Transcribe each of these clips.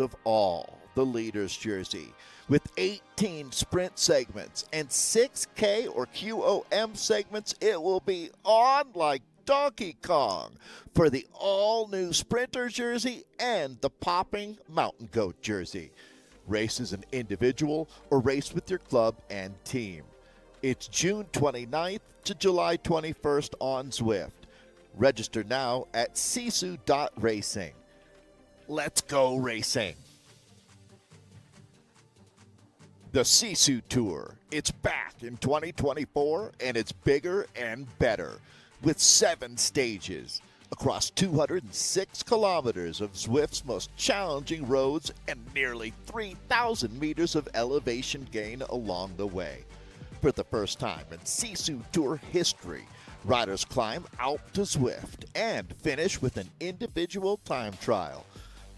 of all, the leader's jersey. With 18 sprint segments and 6K or QOM segments, it will be on like Donkey Kong for the all-new Sprinter jersey and the popping Mountain Goat jersey. Race as an individual or race with your club and team. It's June 29th to July 21st on Zwift. Register now at sisu.racing. Let's go racing. The SISU Tour. It's back in 2024, and it's bigger and better with 7 stages across 206 kilometers of Zwift's most challenging roads and nearly 3,000 meters of elevation gain along the way. For the first time in SISU Tour history, riders climb Alp to Zwift and finish with an individual time trial.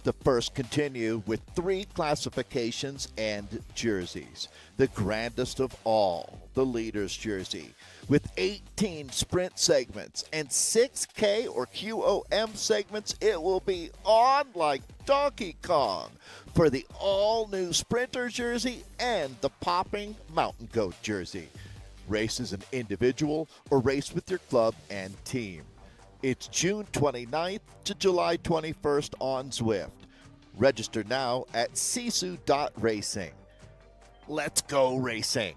The first continue with 3 classifications and jerseys. The grandest of all, the leader's jersey. With 18 sprint segments and 6K or QOM segments, it will be on like Donkey Kong for the all-new Sprinter jersey and the popping Mountain Goat jersey. Race as an individual or race with your club and team. It's June 29th to July 21st on Zwift. Register now at sisu.racing. Let's go racing.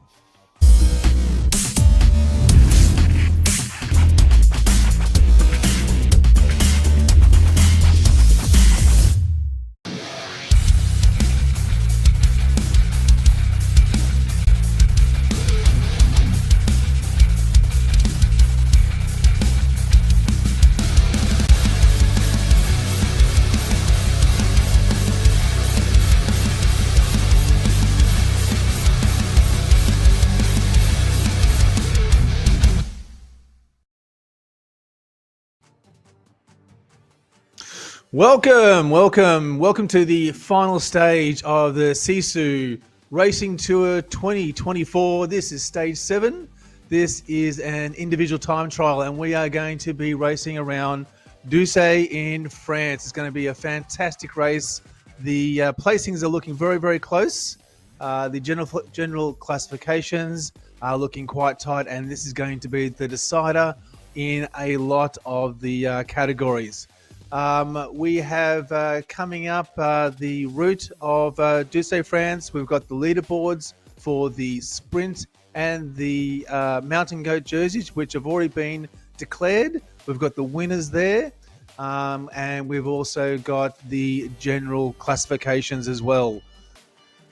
Welcome to the final stage of the SISU Racing Tour 2024. This is stage 7. This is an individual time trial, and we are going to be racing around Douce in France. It's going to be a fantastic race. The placings are looking very, very close. The general classifications are looking quite tight, and this is going to be the decider in a lot of the categories. We have coming up the route of Douce, France. We've got the leaderboards for the sprint and the Mountain Goat jerseys, which have already been declared. We've got the winners there, and we've also got the general classifications as well.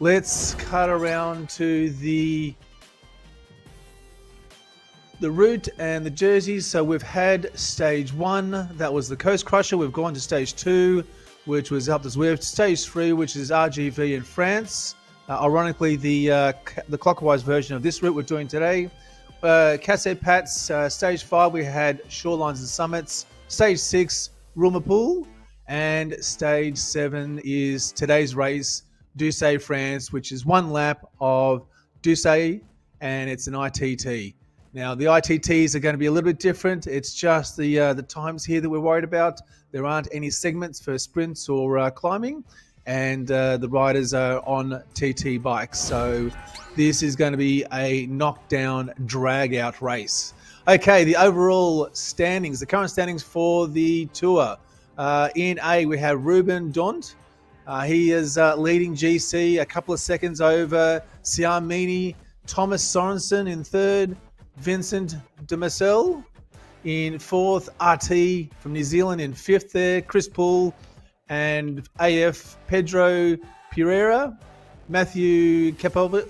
Let's cut around to the route and the jerseys. So we've had stage 1, that was the Coast Crusher. We've gone to stage 2, which was Alpe d'Huez. Stage 3, which is RGV in France. Ironically, the clockwise version of this route we're doing today. Casse Pats, stage 5, we had Shorelines and Summits. Stage 6, Rumapool. And stage 7 is today's race, Douce, France, which is 1 lap of Douce, and it's an ITT. Now, the ITTs are going to be a little bit different. It's just the times here that we're worried about. There aren't any segments for sprints or climbing, and the riders are on TT bikes. So this is going to be a knockdown, drag-out race. Okay, the overall standings, the current standings for the Tour. In A, we have Ruben Dont. He is leading GC, a couple of seconds over Siamini. Thomas Sorensen in 3rd. Vincent de Marcel in 4th, RT from New Zealand in 5th there, Chris Poole and AF Pedro Pereira, Matthew Capovilla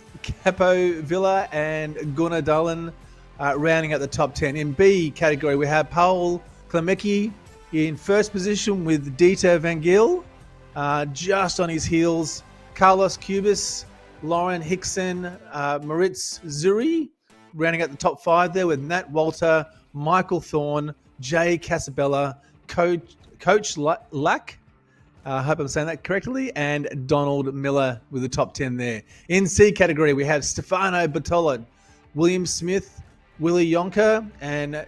and Gunnar Dahlen rounding out the top 10. In B category, we have Paul Klemecki in 1st position with Dieter Van Geel, just on his heels, Carlos Cubis, Lauren Hickson, Moritz Zuri, rounding out the top 5 there with Nat Walter, Michael Thorne, Jay Casabella, Coach Lack, I hope I'm saying that correctly, and Donald Miller with the top 10 there. In C category, we have Stefano Bertolot, William Smith, Willie Yonker, and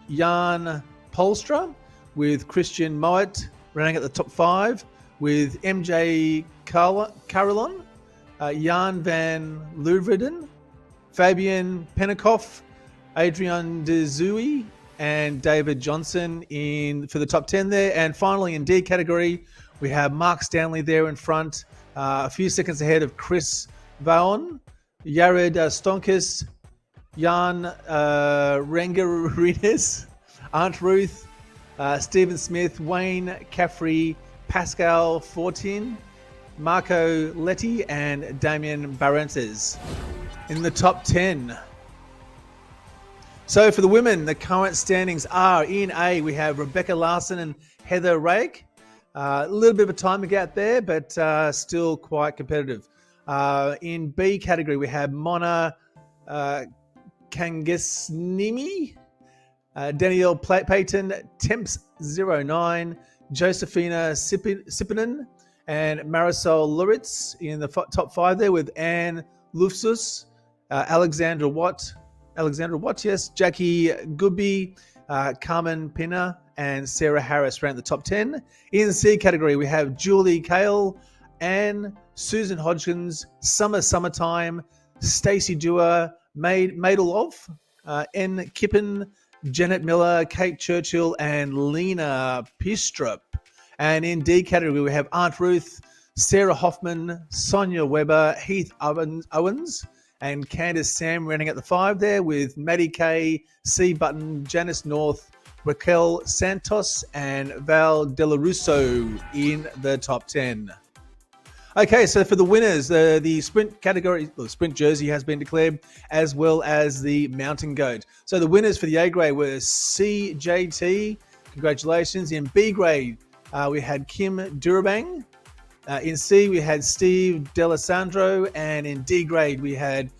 Jan Polstra, with Christian Moet rounding out the top 5, with MJ Carillon, Jan van Leeuwarden, Fabian Penikoff, Adrian De Zui, and David Johnson for the top 10 there. And finally, in D category, we have Mark Stanley there in front, a few seconds ahead of Chris Vaughan, Jared Stonkus, Jan Rangarides, Aunt Ruth, Stephen Smith, Wayne Caffrey, Pascal Fortin, Marco Letty, and Damien Barrentes in the top 10. So for the women, the current standings are: in A, we have Rebecca Larson and Heather Rake. A little bit of a timing gap there, but still quite competitive. In B category, we have Mona Kangesnimi, Danielle Payton, Temps09, Josephina Sippinen, and Marisol Luritz in the top 5 there, with Anne Lufsus, Alexandra Watt, yes, Jackie Gubby, Carmen Pina, and Sarah Harris around the top 10. In the C category, we have Julie Kale, Anne, Susan Hodgkins, Summertime, Stacey Dewar, Madelov, N. Kippen, Janet Miller, Kate Churchill, and Lena Pistrup. And in D category, we have Aunt Ruth, Sarah Hoffman, Sonia Weber, Heath Owens, and Candace Sam running at the 5 there, with Maddie Kay, C. Button, Janice North, Raquel Santos, and Val Delarusso in the top 10. Okay, so for the winners, the sprint category, the sprint jersey has been declared, as well as the mountain goat. So the winners for the A grade were CJT. Congratulations. In B grade, we had Kim Durabang. In C, we had Steve D'Alessandro. And in D grade, we had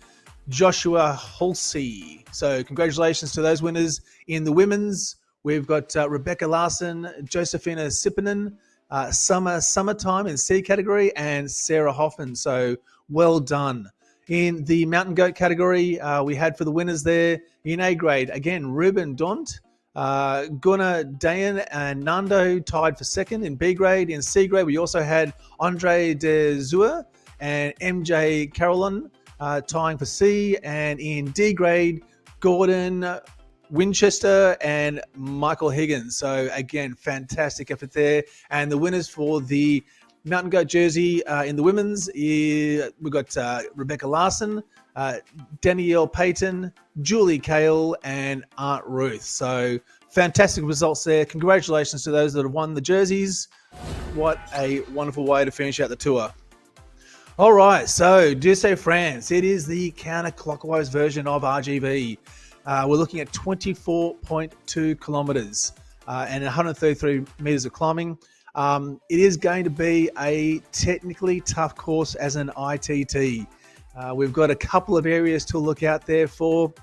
Joshua Halsey. So congratulations to those winners. In the women's, we've got Rebecca Larson, Josephina Sippinen, Summertime in C category, and Sarah Hoffman. So well done. In the mountain goat category, we had for the winners there in A grade, again, Ruben Dont, Gunnar Dayan and Nando tied for second in B grade. In C grade, we also had Andre De Zua and MJ Carillon tying for C. And in D grade, Gordon Winchester and Michael Higgins. So again, fantastic effort there. And the winners for the mountain goat jersey in the women's, we've got Rebecca Larson, Danielle Payton, Julie Kale, and Aunt Ruth. So fantastic results there. Congratulations to those that have won the jerseys. What a wonderful way to finish out the tour. All right, so Douce, France. It is the counterclockwise version of RGV. We're looking at 24.2 kilometers and 133 meters of climbing. It is going to be a technically tough course as an ITT. We've got a couple of areas to look out there for.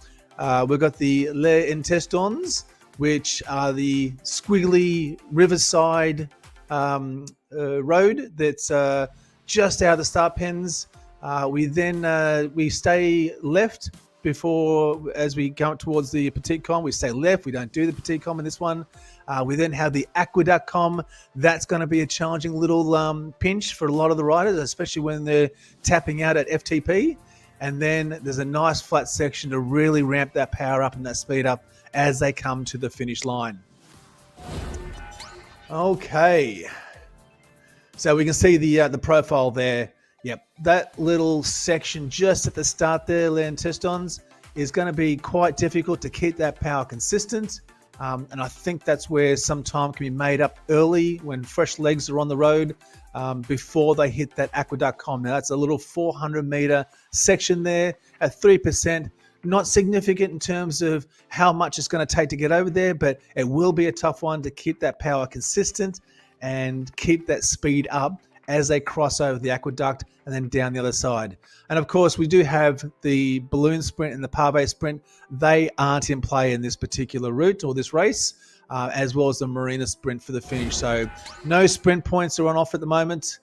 We've got the Les Intestons, which are the squiggly riverside road that's just out of the start pens. We stay left before, as we come towards the Petite Com, we stay left. We don't do the Petite Com in this one. We then have the Aqueduct Com. That's going to be a challenging little pinch for a lot of the riders, especially when they're tapping out at FTP. And then there's a nice flat section to really ramp that power up and that speed up as they come to the finish line. Okay. So we can see the profile there. Yep, that little section just at the start there, Les Intestons, is going to be quite difficult to keep that power consistent. And I think that's where some time can be made up early when fresh legs are on the road before they hit that Aqueduct Com. Now, that's a little 400-meter section there at 3%. Not significant in terms of how much it's going to take to get over there, but it will be a tough one to keep that power consistent and keep that speed up as they cross over the aqueduct and then down the other side. And of course, we do have the balloon sprint and the pave sprint. They aren't in play in this particular route or this race, as well as the marina sprint for the finish. So no sprint points are on offer at the moment.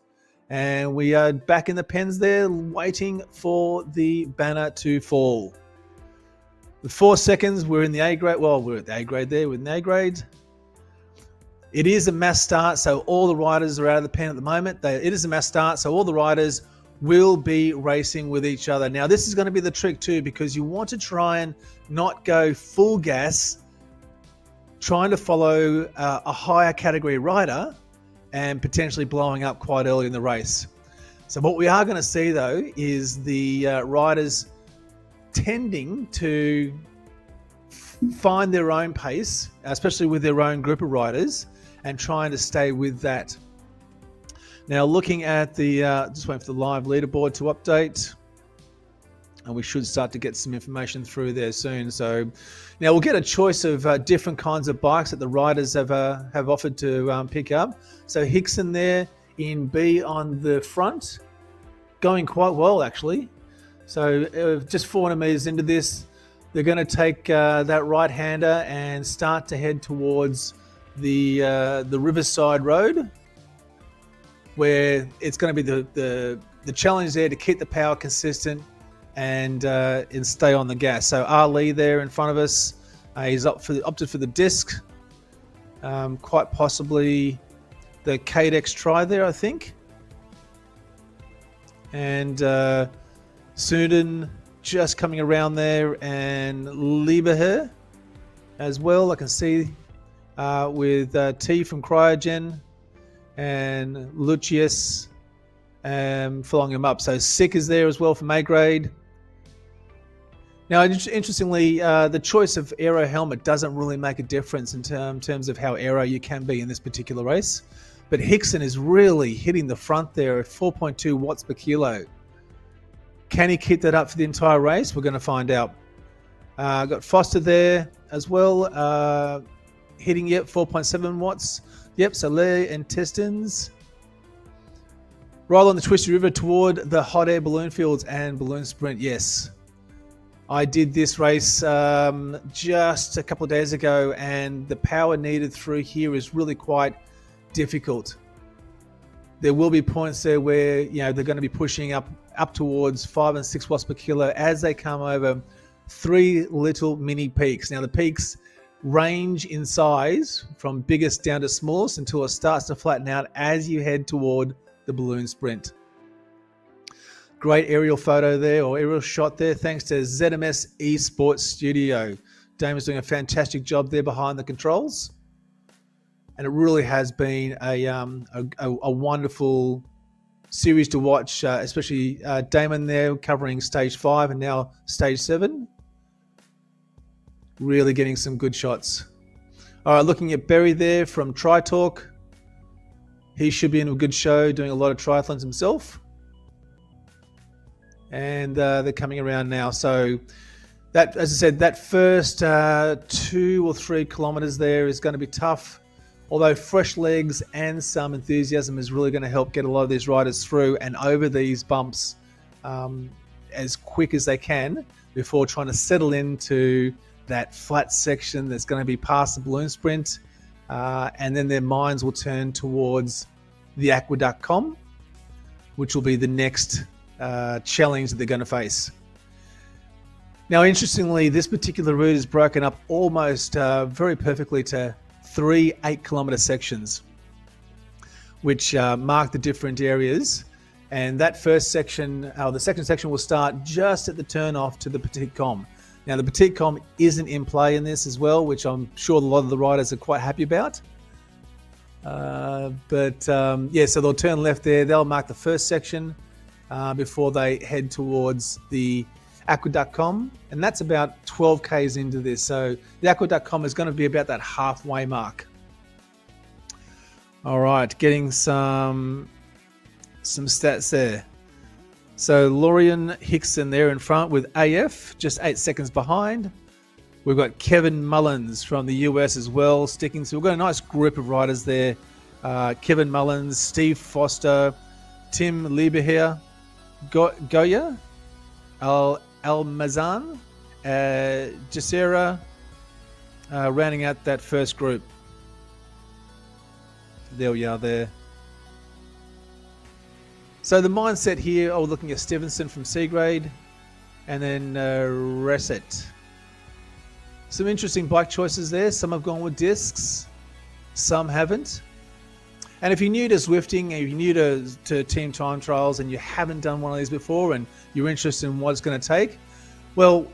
And we are back in the pens there, waiting for the banner to fall. The 4 seconds, we're in the A grade. Well, we're at the A grade there with the A grade. It is a mass start, so all the riders are out of the pen at the moment. It is a mass start, so all the riders will be racing with each other. Now, this is going to be the trick too, because you want to try and not go full gas, trying to follow a higher category rider and potentially blowing up quite early in the race. So what we are going to see, though, is the riders tending to find their own pace, especially with their own group of riders, and trying to stay with that. Now, looking at the, just waiting for the live leaderboard to update, and we should start to get some information through there soon. So now we'll get a choice of different kinds of bikes that the riders have offered to pick up. So Hickson there in B on the front, going quite well actually. So just 400 meters into this, they're going to take that right-hander and start to head towards the Riverside Road, where it's going to be the challenge there to keep the power consistent and stay on the gas. So Ali there in front of us, he's opted for the disc, quite possibly the Cadex Tri there, I think. And Sudan just coming around there, and Lieberher as well. I can see with T from Cryogen and Lucius following him up. So Sick is there as well from A grade. Now, interestingly, the choice of aero helmet doesn't really make a difference in terms of how aero you can be in this particular race. But Hickson is really hitting the front there at 4.2 watts per kilo. Can he keep that up for the entire race? We're going to find out. Got Foster there as well, hitting, 4.7 watts. Yep, so Leigh and Testins. Right on the Twisty River toward the hot air balloon fields and balloon sprint, yes. I did this race just a couple of days ago, and the power needed through here is really quite difficult. There will be points there where they're going to be pushing up towards 5 and 6 watts per kilo as they come over 3 little mini peaks. Now the peaks range in size from biggest down to smallest until it starts to flatten out as you head toward the balloon sprint. Great aerial photo there, or aerial shot there, thanks to ZMS Esports Studio. Damon's doing a fantastic job there behind the controls. And it really has been a wonderful series to watch, especially Damon there covering stage 5 and now stage 7. Really getting some good shots. All right, looking at Berry there from Tri-Talk. He should be in a good show, doing a lot of triathlons himself. And they're coming around now. So that, as I said, that first 2 or 3 kilometers there is going to be tough. Although fresh legs and some enthusiasm is really going to help get a lot of these riders through and over these bumps as quick as they can before trying to settle into that flat section that's going to be past the balloon sprint. And then their minds will turn towards the Aqueduct Com, which will be the next challenge that they're going to face. Now, interestingly, this particular route is broken up almost very perfectly to 3 8-kilometer sections, which mark the different areas. And that first section, the second section, will start just at the turn off to the Petite Com. Now, the Petite Com isn't in play in this as well, which I'm sure a lot of the riders are quite happy about. So they'll turn left there. They'll mark the first section before they head towards the Aqueduct Com, and that's about 12 Ks into this. So the Aqueduct Com is going to be about that halfway mark. All right, getting some stats there. So Lorian Hickson there in front with AF, just 8 seconds behind. We've got Kevin Mullins from the US as well, sticking. So we've got a nice group of riders there. Kevin Mullins, Steve Foster, Tim Lieberher, Goya, Almazan, Jacera, rounding out that first group. There we are there. So the mindset here, looking at Stevenson from C grade, and then Reset. Some interesting bike choices there. Some have gone with discs. some haven't. And if you're new to Zwifting, if you're new to team time trials and you haven't done one of these before and you're interested in what it's going to take, well,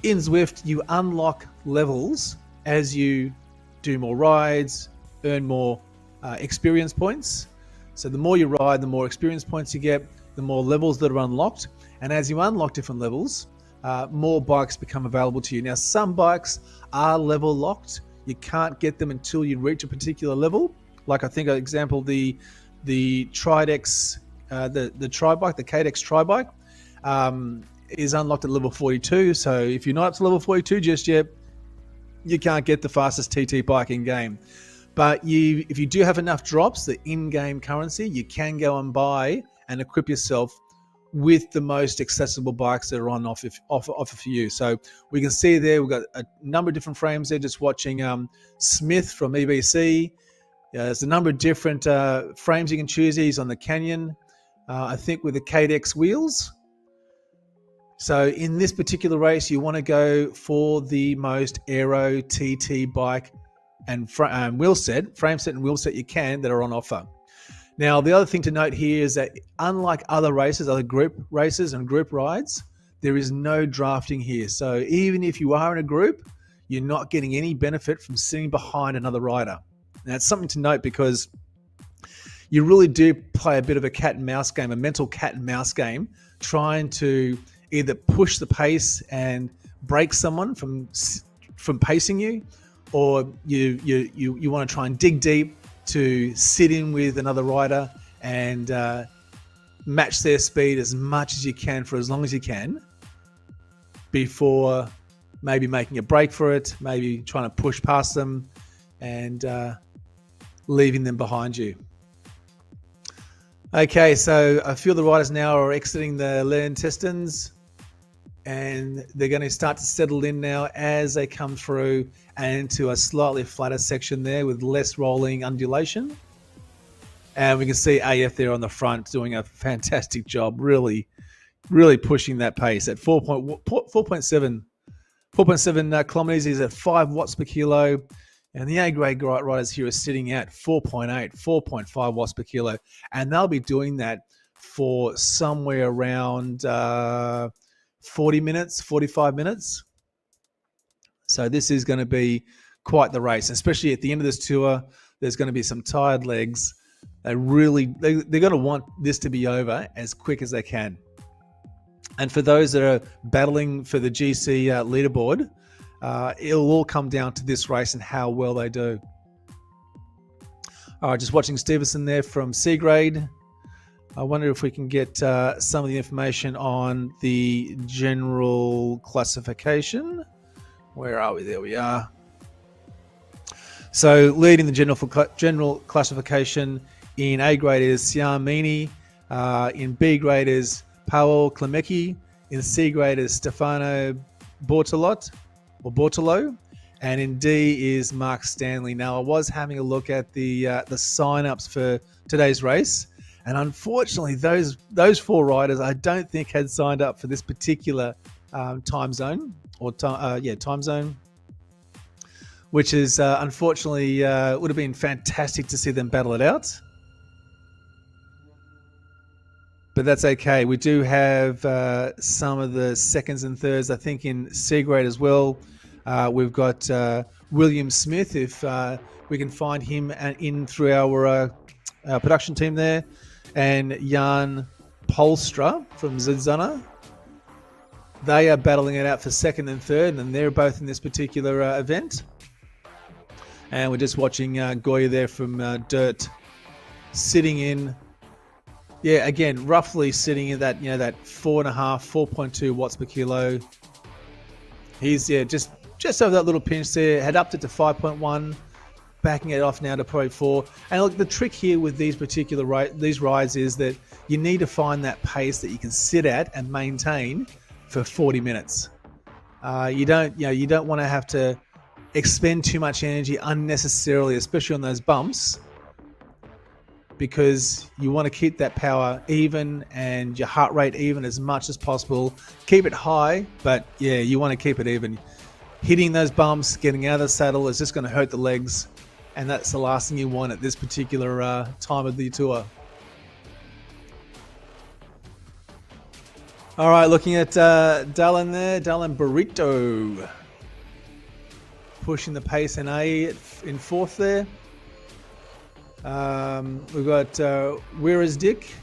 in Zwift, you unlock levels as you do more rides, earn more experience points. So the more you ride, the more experience points you get, the more levels that are unlocked. And as you unlock different levels, more bikes become available to you. Now, some bikes are level locked. You can't get them until you reach a particular level. Like I think, for example, the Tridex, the Tri-Bike, the KDX Tri-Bike, is unlocked at level 42. So if you're not up to level 42 just yet, you can't get the fastest TT bike in game. But if you do have enough drops, the in-game currency, you can go and buy and equip yourself with the most accessible bikes that are on offer for you. So we can see there, we've got a number of different frames there, just watching Smith from EBC. There's a number of different frames you can choose. He's on the Canyon, I think with the KDX wheels. So in this particular race, you want to go for the most aero TT bike and frame set and wheel set you can that are on offer. Now, the other thing to note here is that unlike other races, other group races and group rides, there is no drafting here. So even if you are in a group, you're not getting any benefit from sitting behind another rider. Now, it's something to note because you really do play a bit of a cat and mouse game, a mental cat and mouse game, trying to either push the pace and break someone from pacing you, or you want to try and dig deep to sit in with another rider and match their speed as much as you can for as long as you can before maybe making a break for it, maybe trying to push past them and leaving them behind you. Okay, so a few of the riders now are exiting the Lern-Testens, and they're going to start to settle in now as they come through and into a slightly flatter section there with less rolling undulation. And we can see AF there on the front doing a fantastic job, really, really pushing that pace at 4.7 kilometers. He's at 5 watts per kilo. And the A-grade riders here are sitting at 4.5 watts per kilo. And they'll be doing that for somewhere around 40 minutes, 45 minutes. So this is going to be quite the race, especially at the end of this tour. There's going to be some tired legs. They're going to want this to be over as quick as they can. And for those that are battling for the GC leaderboard, it'll all come down to this race and how well they do. All right, just watching Stevenson there from C-grade. I wonder if we can get some of the information on the general classification. Where are we? There we are. So leading the general classification in A grade is Siamini. In B grade is Paolo Klemecki. In C grade is Stefano Bortolo. And in D is Mark Stanley. Now, I was having a look at the sign-ups for today's race. And unfortunately, those 4 riders I don't think had signed up for this particular time zone, which is unfortunately would have been fantastic to see them battle it out. But that's okay. We do have some of the seconds and thirds, I think, in C grade as well. We've got William Smith, if we can find him in through our production team there, and Jan Polstra from Zidzana. They are battling it out for second and third, and they're both in this particular event. And we're just watching Goya there from Dirt sitting in, again, roughly sitting in that, that 4.2 watts per kilo. He's, just over that little pinch there, had upped it to 5.1, backing it off now to 0.4. And look, the trick here with these particular these rides is that you need to find that pace that you can sit at and maintain for 40 minutes. You don't want to have to expend too much energy unnecessarily, especially on those bumps, because you want to keep that power even and your heart rate even as much as possible. Keep it high, but you want to keep it even. Hitting those bumps, getting out of the saddle is just going to hurt the legs and that's the last thing you want at this particular time of the tour. All right, looking at Dallin there, Dallin Burrito pushing the pace in A in fourth there. We've got Where is Dick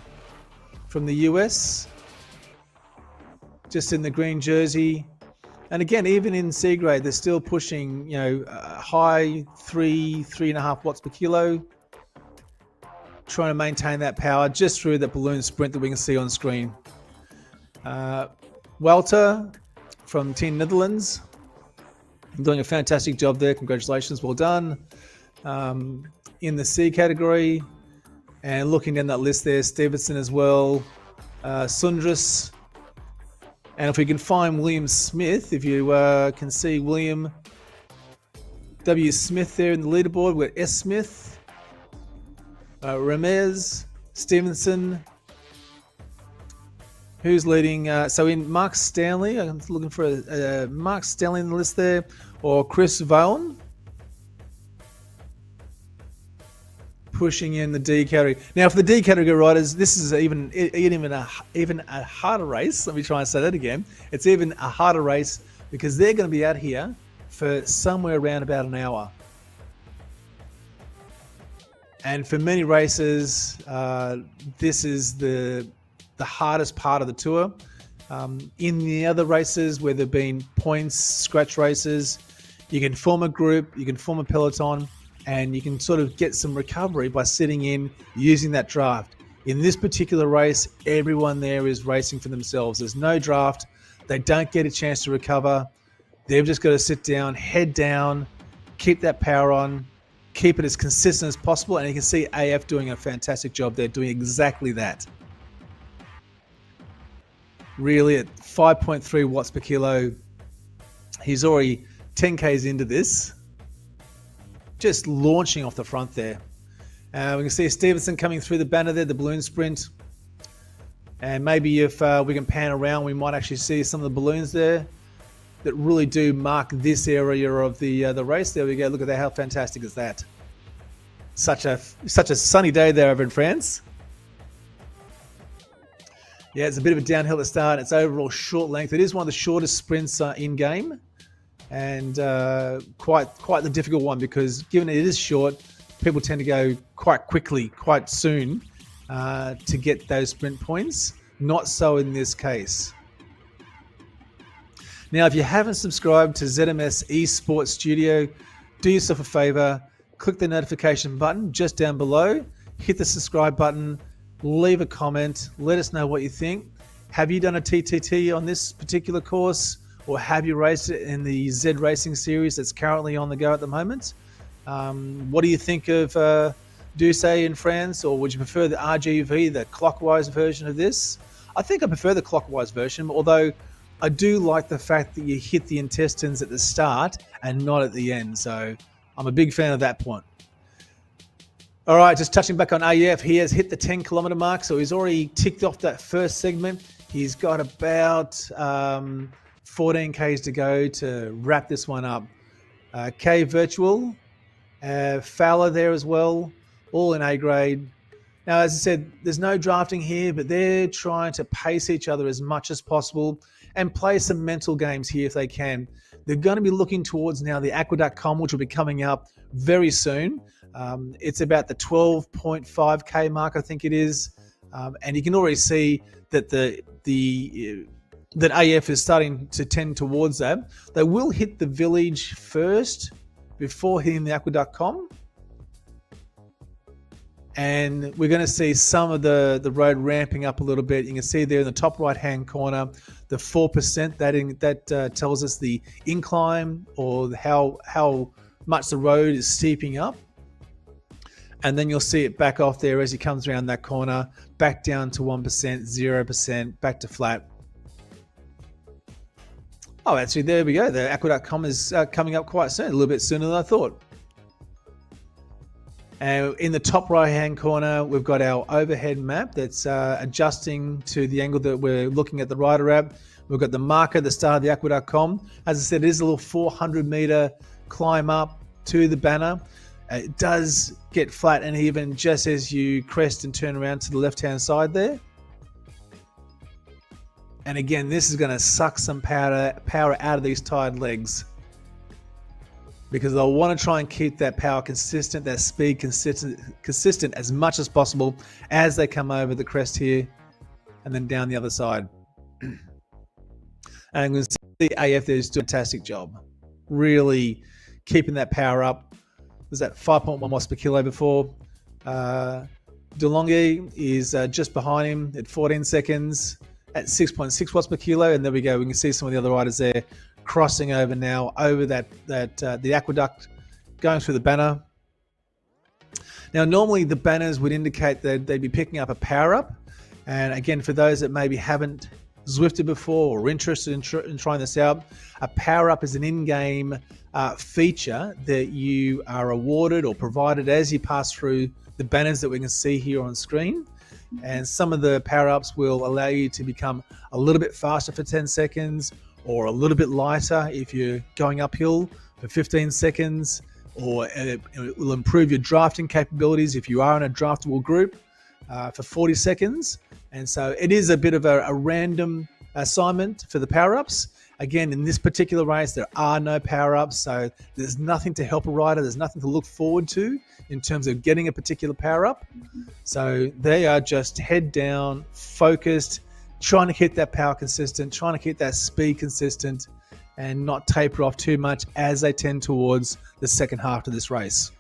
from the US, just in the green jersey. And again, even in C grade, they're still pushing, high 3.5 watts per kilo, trying to maintain that power just through that balloon sprint that we can see on screen. Walter from Team Netherlands, doing a fantastic job there. Congratulations, well done. In the C category, and looking down that list there, Stevenson as well, Sundras, and if we can find William Smith, if you can see William W. Smith there in the leaderboard, we've got S. Smith, Ramez, Stevenson. Who's leading? So in Mark Stanley, I'm looking for Mark Stanley in the list there, or Chris Vaughan. Pushing in the D category. Now, for the D category riders, this is even a harder race. Let me try and say that again. It's even a harder race because they're going to be out here for somewhere around about an hour. And for many races, this is the hardest part of the tour. In the other races where there have been points, scratch races, you can form a group, you can form a peloton, and you can sort of get some recovery by sitting in using that draft. In this particular race, everyone there is racing for themselves. There's no draft. They don't get a chance to recover. They've just got to sit down, head down, keep that power on, keep it as consistent as possible. And you can see AF doing a fantastic job there, doing exactly that. Really at 5.3 watts per kilo. He's already 10 Ks into this. Just launching off the front there. We can see Stevenson coming through the banner there, the balloon sprint. And maybe if we can pan around, we might actually see some of the balloons there that really do mark this area of the race. There we go. Look at that. How fantastic is that? Such a sunny day there over in France. Yeah, it's a bit of a downhill to start. It's overall short length. It is one of the shortest sprints in game. And quite the difficult one because given it is short, people tend to go quite quickly, quite soon to get those sprint points. Not so in this case. Now, if you haven't subscribed to ZMS Esports Studio, do yourself a favor, click the notification button just down below, hit the subscribe button, leave a comment, let us know what you think. Have you done a TTT on this particular course? Or have you raced it in the Z Racing series that's currently on the go at the moment? What do you think of Douce in France? Or would you prefer the RGV, the clockwise version of this? I think I prefer the clockwise version, although I do like the fact that you hit the intestines at the start and not at the end. So I'm a big fan of that point. All right, just touching back on AF, he has hit the 10 kilometer mark. So he's already ticked off that first segment. He's got about 14 Ks to go to wrap this one up. K Virtual, Fowler there as well, all in A grade. Now, as I said, there's no drafting here, but they're trying to pace each other as much as possible and play some mental games here if they can. They're going to be looking towards now the Aqueduct.com, which will be coming up very soon. It's about the 12.5 K mark, I think it is. And you can already see that that AF is starting to tend towards that. They will hit the village first before hitting the Aqueduct.com. And we're going to see some of the road ramping up a little bit. You can see there in the top right-hand corner, the 4%, that tells us the incline or how much the road is steeping up. And then you'll see it back off there as he comes around that corner, back down to 1%, 0%, back to flat. Oh, actually, there we go. The Aqueduct.com is coming up quite soon, a little bit sooner than I thought. And in the top right-hand corner, we've got our overhead map that's adjusting to the angle that we're looking at the rider at. We've got the marker at the start of the Aqueduct.com. As I said, it is a little 400-meter climb up to the banner. It does get flat and even just as you crest and turn around to the left-hand side there. And again, this is going to suck some power out of these tired legs, because they'll want to try and keep that power consistent, that speed consistent as much as possible as they come over the crest here and then down the other side. And you can see AF there is doing a fantastic job, really keeping that power up. There's that 5.1 watts per kilo before. DeLonghi is just behind him at 14 seconds at 6.6 watts per kilo. And there we go. We can see some of the other riders there crossing over now over the aqueduct, going through the banner. Now, normally the banners would indicate that they'd be picking up a power up. And again, for those that maybe haven't Zwifted before or interested in trying this out, a power up is an in-game feature that you are awarded or provided as you pass through the banners that we can see here on screen. And some of the power ups will allow you to become a little bit faster for 10 seconds, or a little bit lighter if you're going uphill for 15 seconds, or it will improve your drafting capabilities if you are in a draftable group for 40 seconds. And so it is a bit of a random assignment for the power-ups. Again, in this particular race, there are no power-ups, so there's nothing to help a rider. There's nothing to look forward to in terms of getting a particular power-up. So they are just head down, focused, trying to keep that power consistent, trying to keep that speed consistent, and not taper off too much as they tend towards the second half of this race.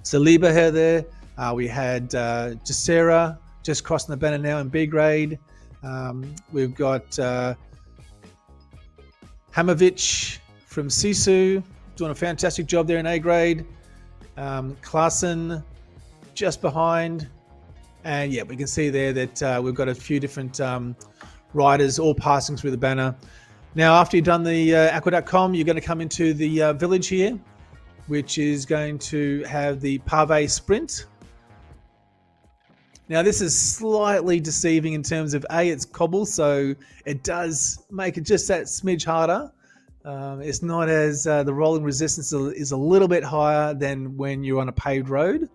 So Lieber there, we had Jacera just crossing the banner now in B grade. We've got Hamovic from SISU doing a fantastic job there in A grade. Klaassen just behind. And yeah, we can see there that we've got a few different riders all passing through the banner. Now, after you've done the aqueduct.com, you're going to come into the village here, which is going to have the Pave Sprint. Now, this is slightly deceiving in terms of it's cobble, so it does make it just that smidge harder. It's not as the rolling resistance is a little bit higher than when you're on a paved road.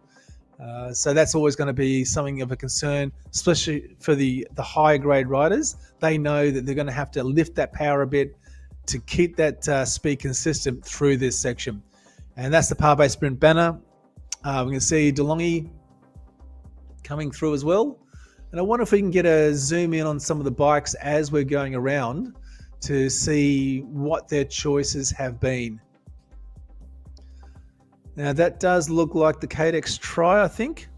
So that's always going to be something of a concern, especially for the higher grade riders. They know that they're going to have to lift that power a bit to keep that speed consistent through this section. And that's the Pave Sprint banner. We can see DeLonghi coming through as well. And I wonder if we can get a zoom in on some of the bikes as we're going around to see what their choices have been. Now that does look like the Cadex Tri, I think.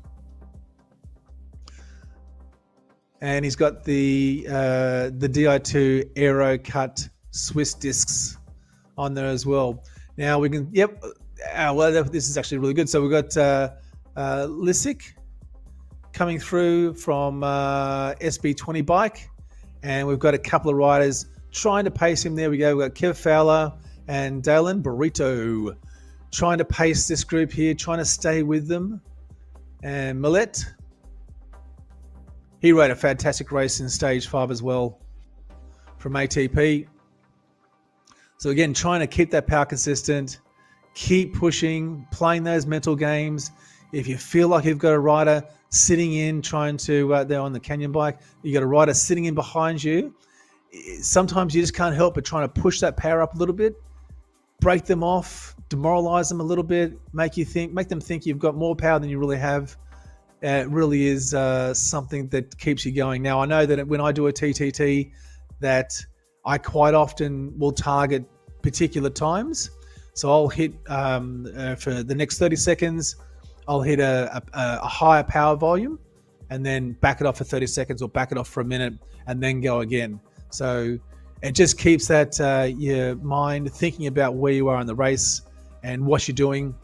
And he's got the Di2 Aero Cut Swiss discs on there as well. Now we can, well, this is actually really good. So we've got Lisick coming through from SB20 bike, and we've got a couple of riders trying to pace him. There we go. We've got Kev Fowler and Dalen Burrito trying to pace this group here, trying to stay with them. And Millet, he rode a fantastic race in stage 5 as well from ATP. So again, trying to keep that power consistent, keep pushing, playing those mental games. If you feel like you've got a rider sitting in, trying to, they're on the Canyon bike, you got a rider sitting in behind you, sometimes you just can't help but trying to push that power up a little bit, break them off, demoralize them a little bit, make them think you've got more power than you really have. It really is something that keeps you going. Now, I know that when I do a TTT, that I quite often will target particular times. So I'll hit, for the next 30 seconds, I'll hit a higher power volume and then back it off for 30 seconds or back it off for a minute and then go again. So it just keeps that your mind thinking about where you are in the race and what you're doing,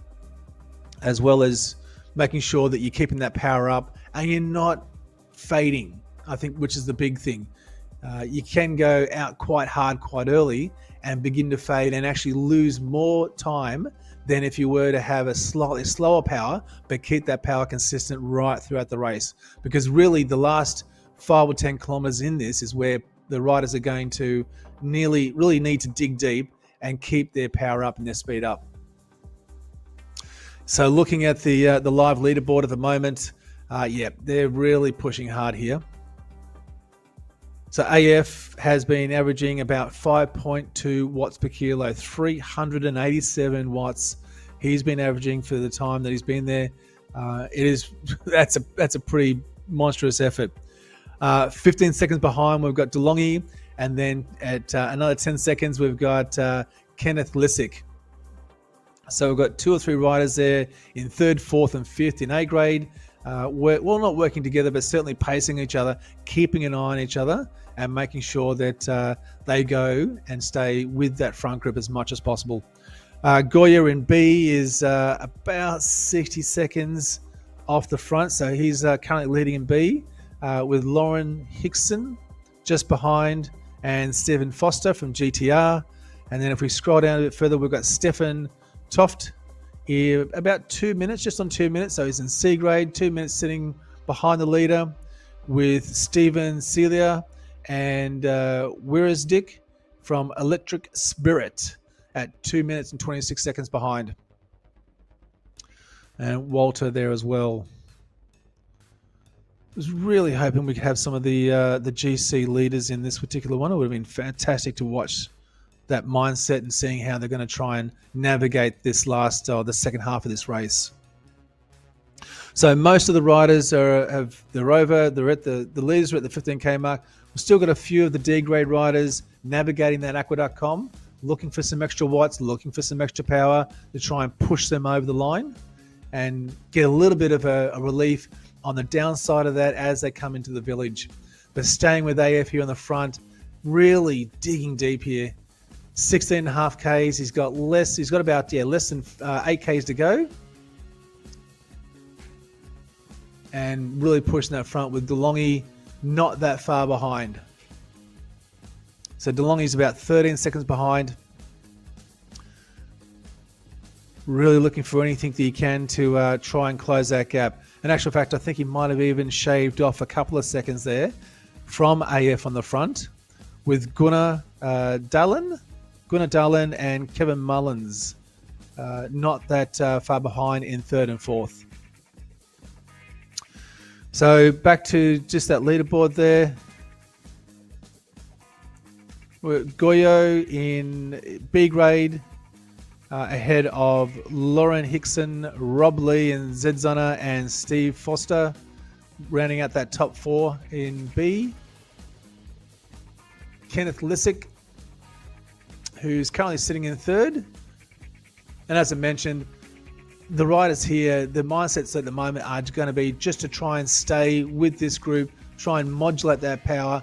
as well as making sure that you're keeping that power up and you're not fading, I think, which is the big thing. You can go out quite hard quite early and begin to fade and actually lose more time than if you were to have a slightly slower power, but keep that power consistent right throughout the race. Because really the last 5 or 10 kilometers in this is where the riders are going to really need to dig deep and keep their power up and their speed up. So looking at the live leaderboard at the moment, they're really pushing hard here. So AF has been averaging about 5.2 watts per kilo, 387 watts. He's been averaging for the time that he's been there. That's a pretty monstrous effort. 15 seconds behind, we've got DeLonghi, and then at another 10 seconds, we've got Kenneth Lissick. So we've got 2 or 3 riders there in 3rd, 4th, and 5th in A grade. Not working together, but certainly pacing each other, keeping an eye on each other, and making sure that they go and stay with that front group as much as possible. Goya in B is about 60 seconds off the front, so he's currently leading in B with Lauren Hickson just behind, and Stephen Foster from GTR. And then if we scroll down a bit further, we've got Stefan Toft here, about 2 minutes, just on 2 minutes. So he's in C grade, 2 minutes sitting behind the leader with Stephen Celia and Dick from Electric Spirit at 2 minutes and 26 seconds behind. And Walter there as well. I was really hoping we could have some of the GC leaders in this particular one. It would have been fantastic to watch that mindset and seeing how they're going to try and navigate this the second half of this race. So most of the riders they're over. They're at the leaders are at the 15k mark. We've still got a few of the D grade riders navigating that aqua.com, looking for some extra watts, looking for some extra power to try and push them over the line and get a little bit of a relief on the downside of that as they come into the village. But staying with AF here on the front, really digging deep here. 16.5 Ks. He's got about less than 8 Ks to go. And really pushing that front with DeLonghi not that far behind. So DeLonghi's about 13 seconds behind. Really looking for anything that he can to try and close that gap. In actual fact, I think he might have even shaved off a couple of seconds there from AF on the front with Gunnar Dallin and Kevin Mullins not that far behind in 3rd and 4th. So back to just that leaderboard there. Goyo in B grade ahead of Lauren Hickson, Rob Lee and Zed Zunner and Steve Foster, rounding out that top 4 in B. Kenneth Lissick, who's currently sitting in 3rd. And as I mentioned, the riders here, the mindsets at the moment are going to be just to try and stay with this group, try and modulate that power,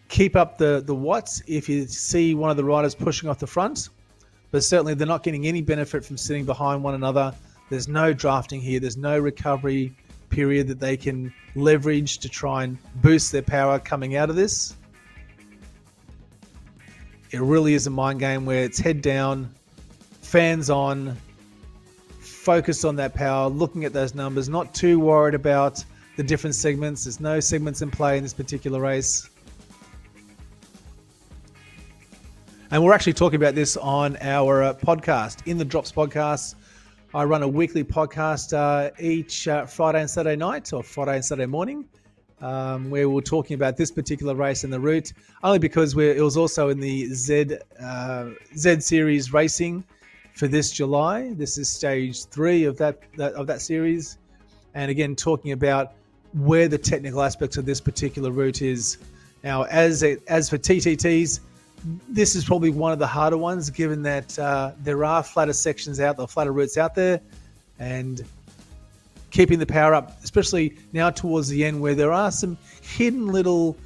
keep up the watts if you see one of the riders pushing off the front. But certainly they're not getting any benefit from sitting behind one another. There's no drafting here. There's no recovery period that they can leverage to try and boost their power coming out of this. It really is a mind game where it's head down, fans on, focused on that power, looking at those numbers, not too worried about the different segments. There's no segments in play in this particular race. And we're actually talking about this on our podcast, In the Drops podcast. I run a weekly podcast each Friday and Saturday night, or Friday and Saturday morning, where we're talking about this particular race and the route, only because it was also in the Z Series racing for this July. This is stage 3 of that series. And again, talking about where the technical aspects of this particular route is. Now, as for TTTs, this is probably one of the harder ones, given that there are flatter routes out there, and keeping the power up, especially now towards the end where there are some hidden little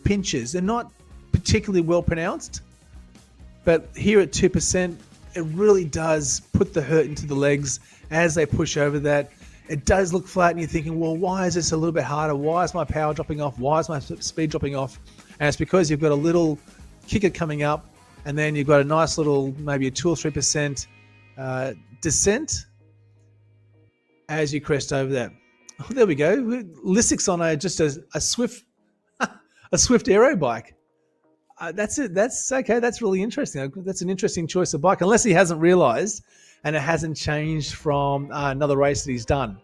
pinches. They're not particularly well pronounced, but here at 2%, it really does put the hurt into the legs as they push over that. It does look flat, and you're thinking, well, why is this a little bit harder? Why is my power dropping off? Why is my speed dropping off? And it's because you've got a little kicker coming up, and then you've got a nice little, maybe a 2 or 3% descent as you crest over that. Oh, there we go. Lissick's on just a swift a swift aero bike. That's it. That's okay. That's really interesting. That's an interesting choice of bike, unless he hasn't realised and it hasn't changed from another race that he's done.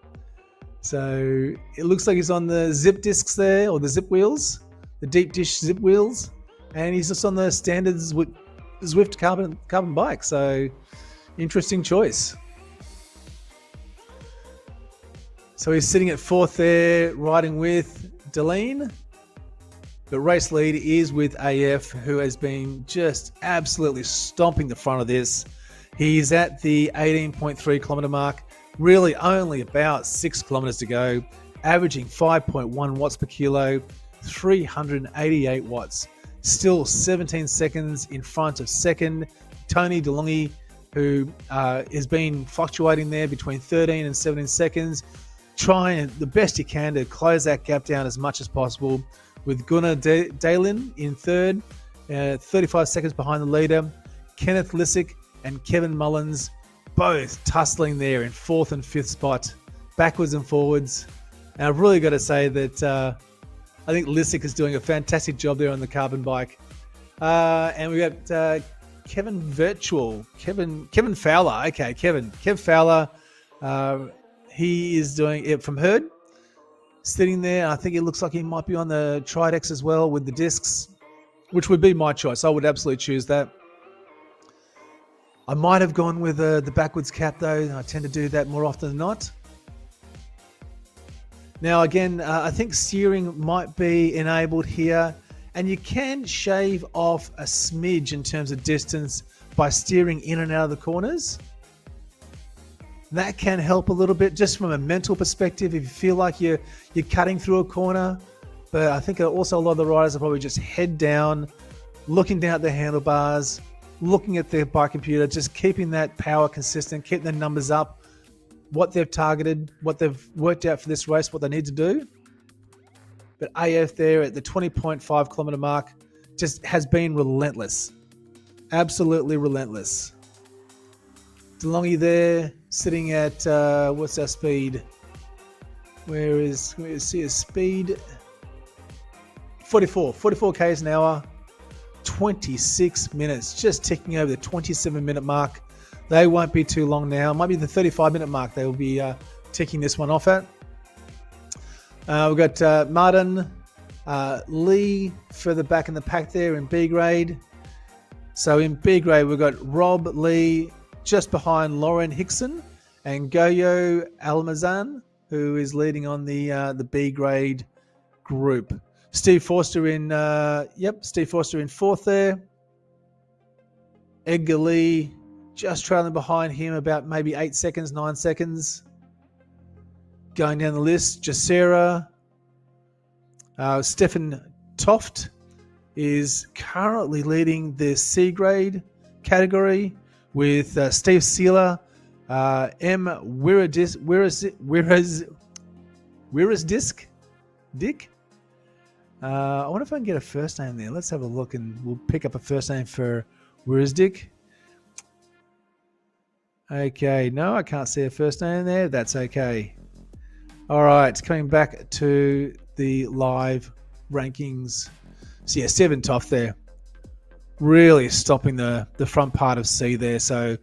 So it looks like he's on the zip discs there, or the zip wheels, the deep dish zip wheels, and he's just on the standard Zwift carbon bike. So interesting choice. So he's sitting at fourth there, riding with Deline. But race lead is with AF, who has been just absolutely stomping the front of this. He's at the 18.3 kilometre mark, really only about 6 kilometres to go, averaging 5.1 watts per kilo, 388 watts. Still 17 seconds in front of second, Tony DeLonghi, who has been fluctuating there between 13 and 17 seconds, trying the best he can to close that gap down as much as possible, with Gunnar Dalen in third, 35 seconds behind the leader. Kenneth Lissick and Kevin Mullins both tussling there in fourth and fifth spot, backwards and forwards. And I've really got to say that I think Lissick is doing a fantastic job there on the carbon bike. And we got Kevin Fowler. Okay, Kev Fowler. He is doing it from Herd. Sitting there, I think it looks like he might be on the Tridex as well with the discs, which would be my choice. I would absolutely choose that. I might have gone with the backwards cap though. I tend to do that more often than not. Now again, I think steering might be enabled here, and you can shave off a smidge in terms of distance by steering in and out of the corners. That can help a little bit just from a mental perspective if you feel like you're cutting through a corner. But I think also a lot of the riders are probably just head down, looking down at their handlebars, looking at their bike computer, just keeping that power consistent, keeping the numbers up, what they've targeted, what they've worked out for this race, what they need to do. But AF there at the 20.5 kilometre mark just has been relentless. Absolutely relentless. DeLonghi there, sitting at, what's our speed? Where is his speed? 44 k's an hour, 26 minutes, just ticking over the 27-minute mark. They won't be too long now. It might be the 35-minute mark they will be ticking this one off at. We've got Martin Lee further back in the pack there in B grade. So in B grade, we've got Rob Lee just behind Lauren Hickson and Goyo Almazan, who is leading on the B grade group. Steve Forster in fourth there. Edgar Lee just trailing behind him about maybe 8 seconds, 9 seconds. Going down the list, Jacera. Stefan Toft is currently leading the C grade category with Steve Sealer, M. Dick. I wonder if I can get a first name there. Let's have a look and we'll pick up a first name for Dick. Okay, no, I can't see a first name there. That's okay. All right, coming back to the live rankings. So yeah, Stephen Toft there. Really stopping the front part of C there. So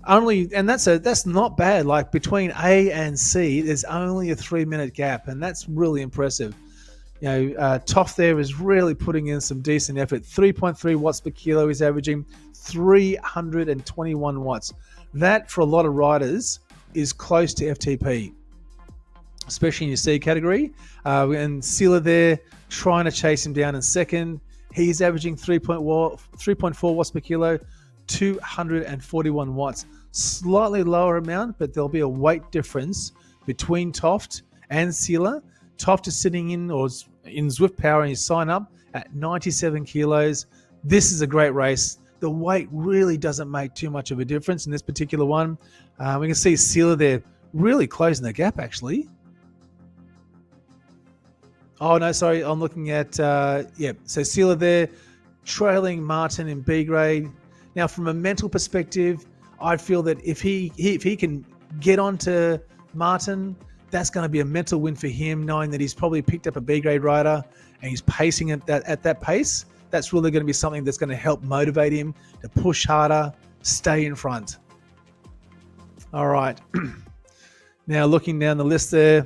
that's not bad. Like between A and C, there's only a 3-minute gap, and that's really impressive. You know, Toft there is really putting in some decent effort. 3.3 watts per kilo is averaging 321 watts. That for a lot of riders is close to FTP, especially in your C category. And Sealer there trying to chase him down in second. He's averaging 3.4 watts per kilo, 241 watts. Slightly lower amount, but there'll be a weight difference between Toft and Sealer. Toft is sitting in Zwift Power and you sign up at 97 kilos. This is a great race. The weight really doesn't make too much of a difference in this particular one. We can see Sealer there really closing the gap actually. Oh, no, sorry. I'm looking at, so Sealer there, trailing Martin in B grade. Now, from a mental perspective, I feel that if he can get onto Martin, that's going to be a mental win for him, knowing that he's probably picked up a B grade rider and he's pacing at that pace. That's really going to be something that's going to help motivate him to push harder, stay in front. All right. Now looking down the list there,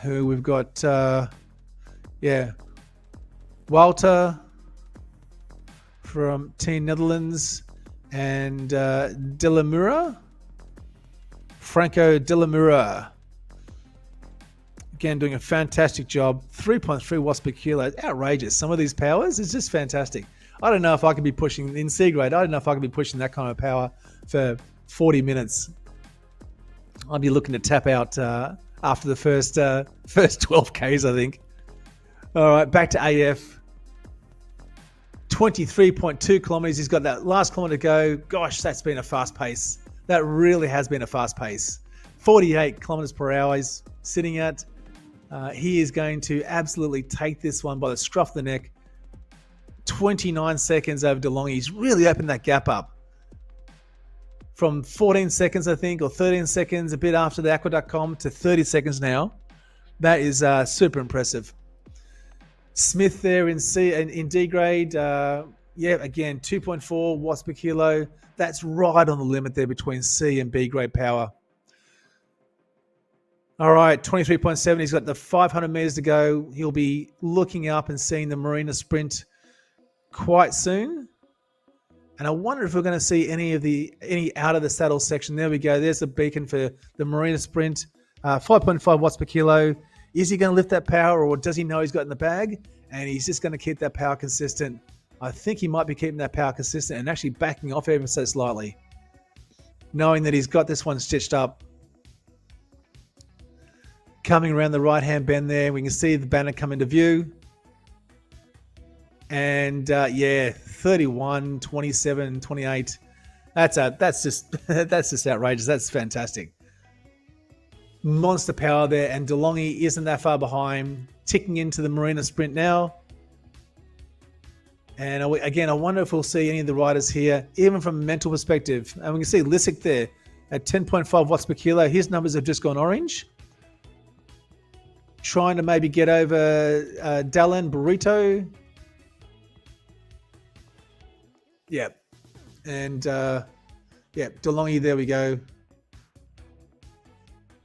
who we've got, Walter from Team Netherlands and De La Mura, Franco De La Mura. Again, doing a fantastic job. 3.3 watts per kilo. Outrageous. Some of these powers is just fantastic. I don't know if I could be pushing in C grade. I don't know if I could be pushing that kind of power for 40 minutes. I'd be looking to tap out after the first 12 Ks, I think. All right, back to AF. 23.2 kilometers. He's got that last kilometer to go. Gosh, that's been a fast pace. That really has been a fast pace. 48 kilometers per hour he's sitting at. He is going to absolutely take this one by the scruff of the neck. 29 seconds over DeLonghi. He's really opened that gap up. From 14 seconds, I think, or 13 seconds, a bit after the Aqueduct Com, to 30 seconds now. That is super impressive. Smith there in D grade. Again, 2.4 watts per kilo. That's right on the limit there between C and B grade power. All right, 23.7. He's got the 500 meters to go. He'll be looking up and seeing the Marina Sprint quite soon. And I wonder if we're going to see any out of the saddle section. There we go. There's the beacon for the Marina Sprint. 5.5 watts per kilo. Is he going to lift that power, or does he know he's got it in the bag and he's just going to keep that power consistent? I think he might be keeping that power consistent and actually backing off ever so slightly, knowing that he's got this one stitched up. Coming around the right-hand bend there, we can see the banner come into view. And 31, 27, 28. That's just outrageous. That's fantastic. Monster power there, and DeLonghi isn't that far behind, ticking into the Marina Sprint now. And again, I wonder if we'll see any of the riders here, even from a mental perspective. And we can see Lissick there at 10.5 watts per kilo. His numbers have just gone orange. Trying to maybe get over Dallin Burrito. Yeah. And DeLonghi, there we go.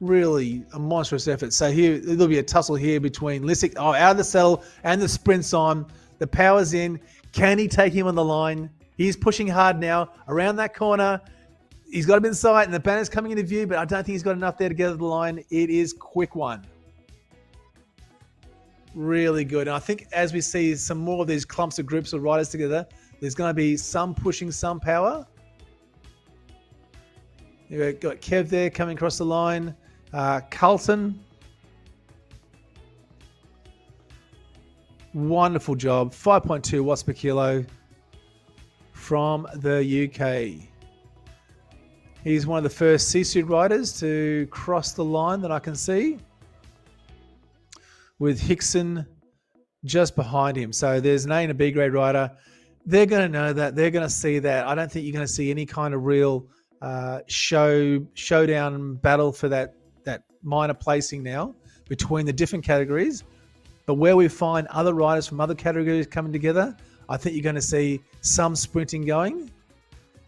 Really a monstrous effort. So here, there'll be a tussle here between Lissick, out of the saddle, and the sprint's on. The power's in. Can he take him on the line? He's pushing hard now around that corner. He's got him in sight, and the banner's coming into view, but I don't think he's got enough there to get to the line. It is quick one. Really good. And I think as we see some more of these clumps of groups of riders together, there's going to be some pushing some power. You've got Kev there coming across the line. Carlton. Wonderful job. 5.2 watts per kilo from the UK. He's one of the first SISU riders to cross the line that I can see, with Hickson just behind him. So there's an A and a B grade rider. They're going to know that. They're going to see that. I don't think you're going to see any kind of real showdown battle for that minor placing now between the different categories. But where we find other riders from other categories coming together, I think you're going to see some sprinting going.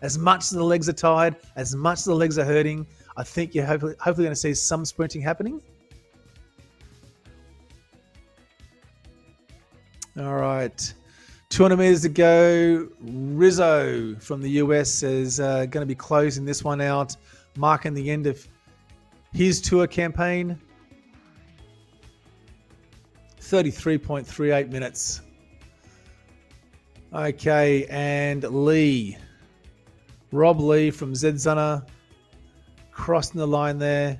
As much as the legs are tired, as much as the legs are hurting, I think you're hopefully going to see some sprinting happening. All right. 200 meters to go. Rizzo from the US is going to be closing this one out, marking the end of his tour campaign. 33.38 minutes. Okay, and Lee. Rob Lee from Zedzana crossing the line there.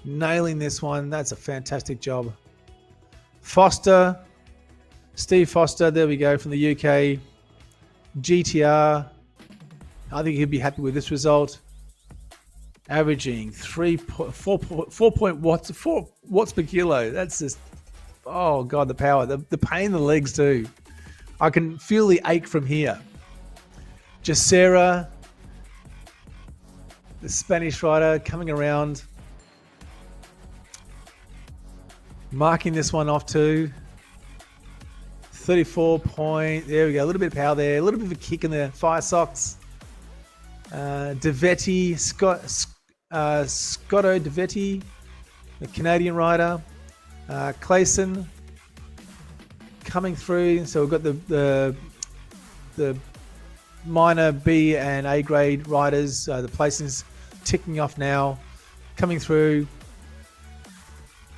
Nailing this one. That's a fantastic job. Foster. Steve Foster, there we go, from the UK. GTR. I think he'd be happy with this result. Averaging 4 watts per kilo. That's just, oh God, the power. The pain in the legs too. I can feel the ache from here. Jacera, the Spanish rider, coming around. Marking this one off too. 34 point. There we go. A little bit of power there. A little bit of a kick in the fire socks. DeVetti, Scotto DeVetti, the Canadian rider. Clayson coming through. So we've got the minor B and A grade riders. The placings ticking off now. Coming through.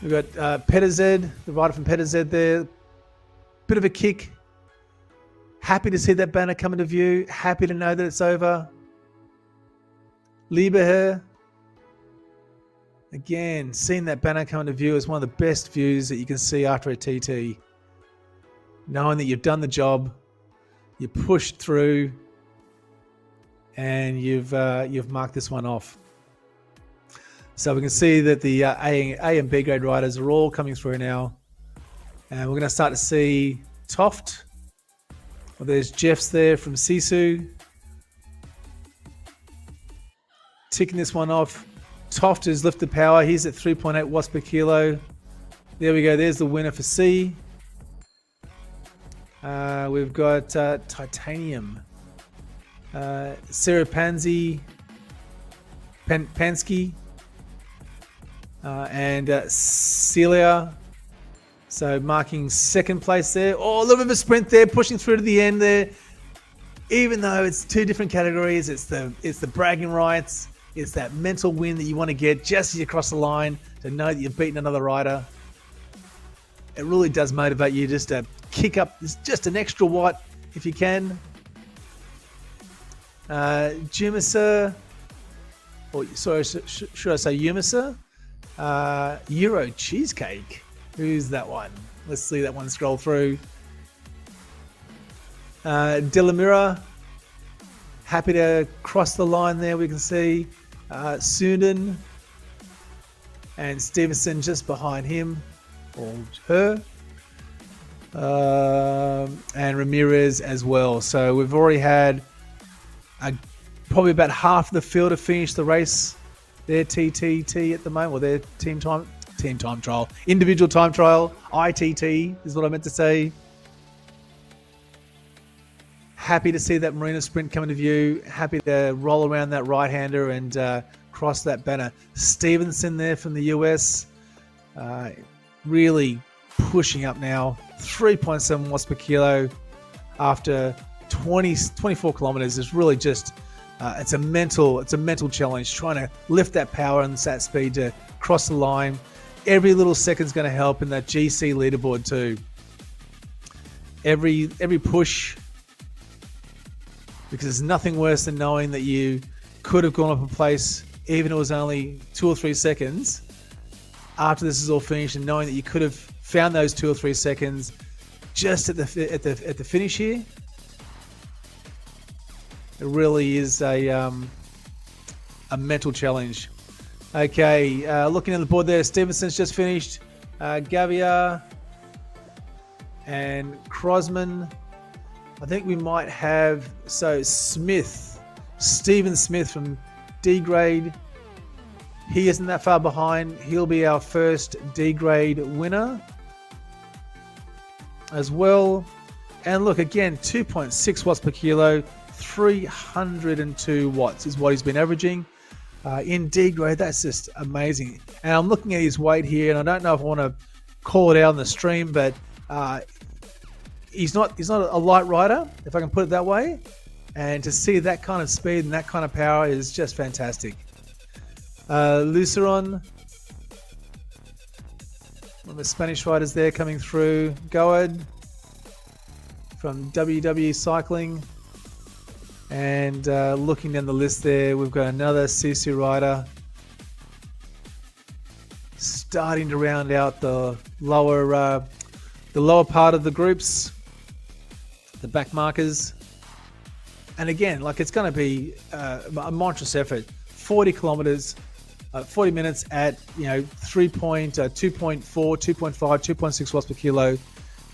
We've got Petterzed, the rider from Petterzed there. Bit of a kick. Happy to see that banner come into view. Happy to know that it's over. Lieberherr. Again, seeing that banner come into view is one of the best views that you can see after a TT. Knowing that you've done the job, you pushed through, and you've marked this one off. So we can see that the A and B grade riders are all coming through now. And we're going to start to see Toft. Well, there's Jeff's there from SISU. Ticking this one off. Toft has lifted power. He's at 3.8 watts per kilo. There we go. There's the winner for C. We've got Titanium. Sarah Pansky. And Celia. So marking second place there. Oh, a little bit of a sprint there, pushing through to the end there. Even though it's two different categories, it's the bragging rights. It's that mental win that you want to get just as you cross the line to know that you've beaten another rider. It really does motivate you just to kick up just an extra watt if you can. Jumisa, or sorry, should I say Yumisa? Euro Cheesecake. Who's that one? Let's see that one scroll through. Delamira, happy to cross the line there. We can see Sunan and Stevenson just behind him or her. And Ramirez as well. So we've already had probably about half of the field to finish the race. Their TTT at the moment, or their team time trial, individual time trial, ITT is what I meant to say. Happy to see that Marina sprint come into view. Happy to roll around that right-hander and cross that banner. Stevenson there from the US, really pushing up now. 3.7 watts per kilo after 24 kilometers is really just it's a mental challenge, trying to lift that power and that speed to cross the line. Every little second's going to help in that GC leaderboard too. Every push, because there's nothing worse than knowing that you could have gone up a place, even if it was only 2 or 3 seconds. After this is all finished, and knowing that you could have found those 2 or 3 seconds just at the finish here, it really is a mental challenge. Okay, looking at the board there, Stevenson's just finished. Gaviar and Crosman. I think we might have, Stephen Smith from D grade. He isn't that far behind. He'll be our first D grade winner as well. And look, again, 2.6 watts per kilo, 302 watts is what he's been averaging. In D grade, that's just amazing. And I'm looking at his weight here, and I don't know if I want to call it out on the stream, but he's not a light rider, if I can put it that way. And to see that kind of speed and that kind of power is just fantastic. Luceron, one of the Spanish riders there coming through. Goad from WW Cycling. And looking down the list there, we've got another SISU rider starting to round out the lower part of the groups, the back markers. And again, like, it's going to be a monstrous effort. 40 kilometers, 40 minutes at 2.4, 2.5, 2.6 watts per kilo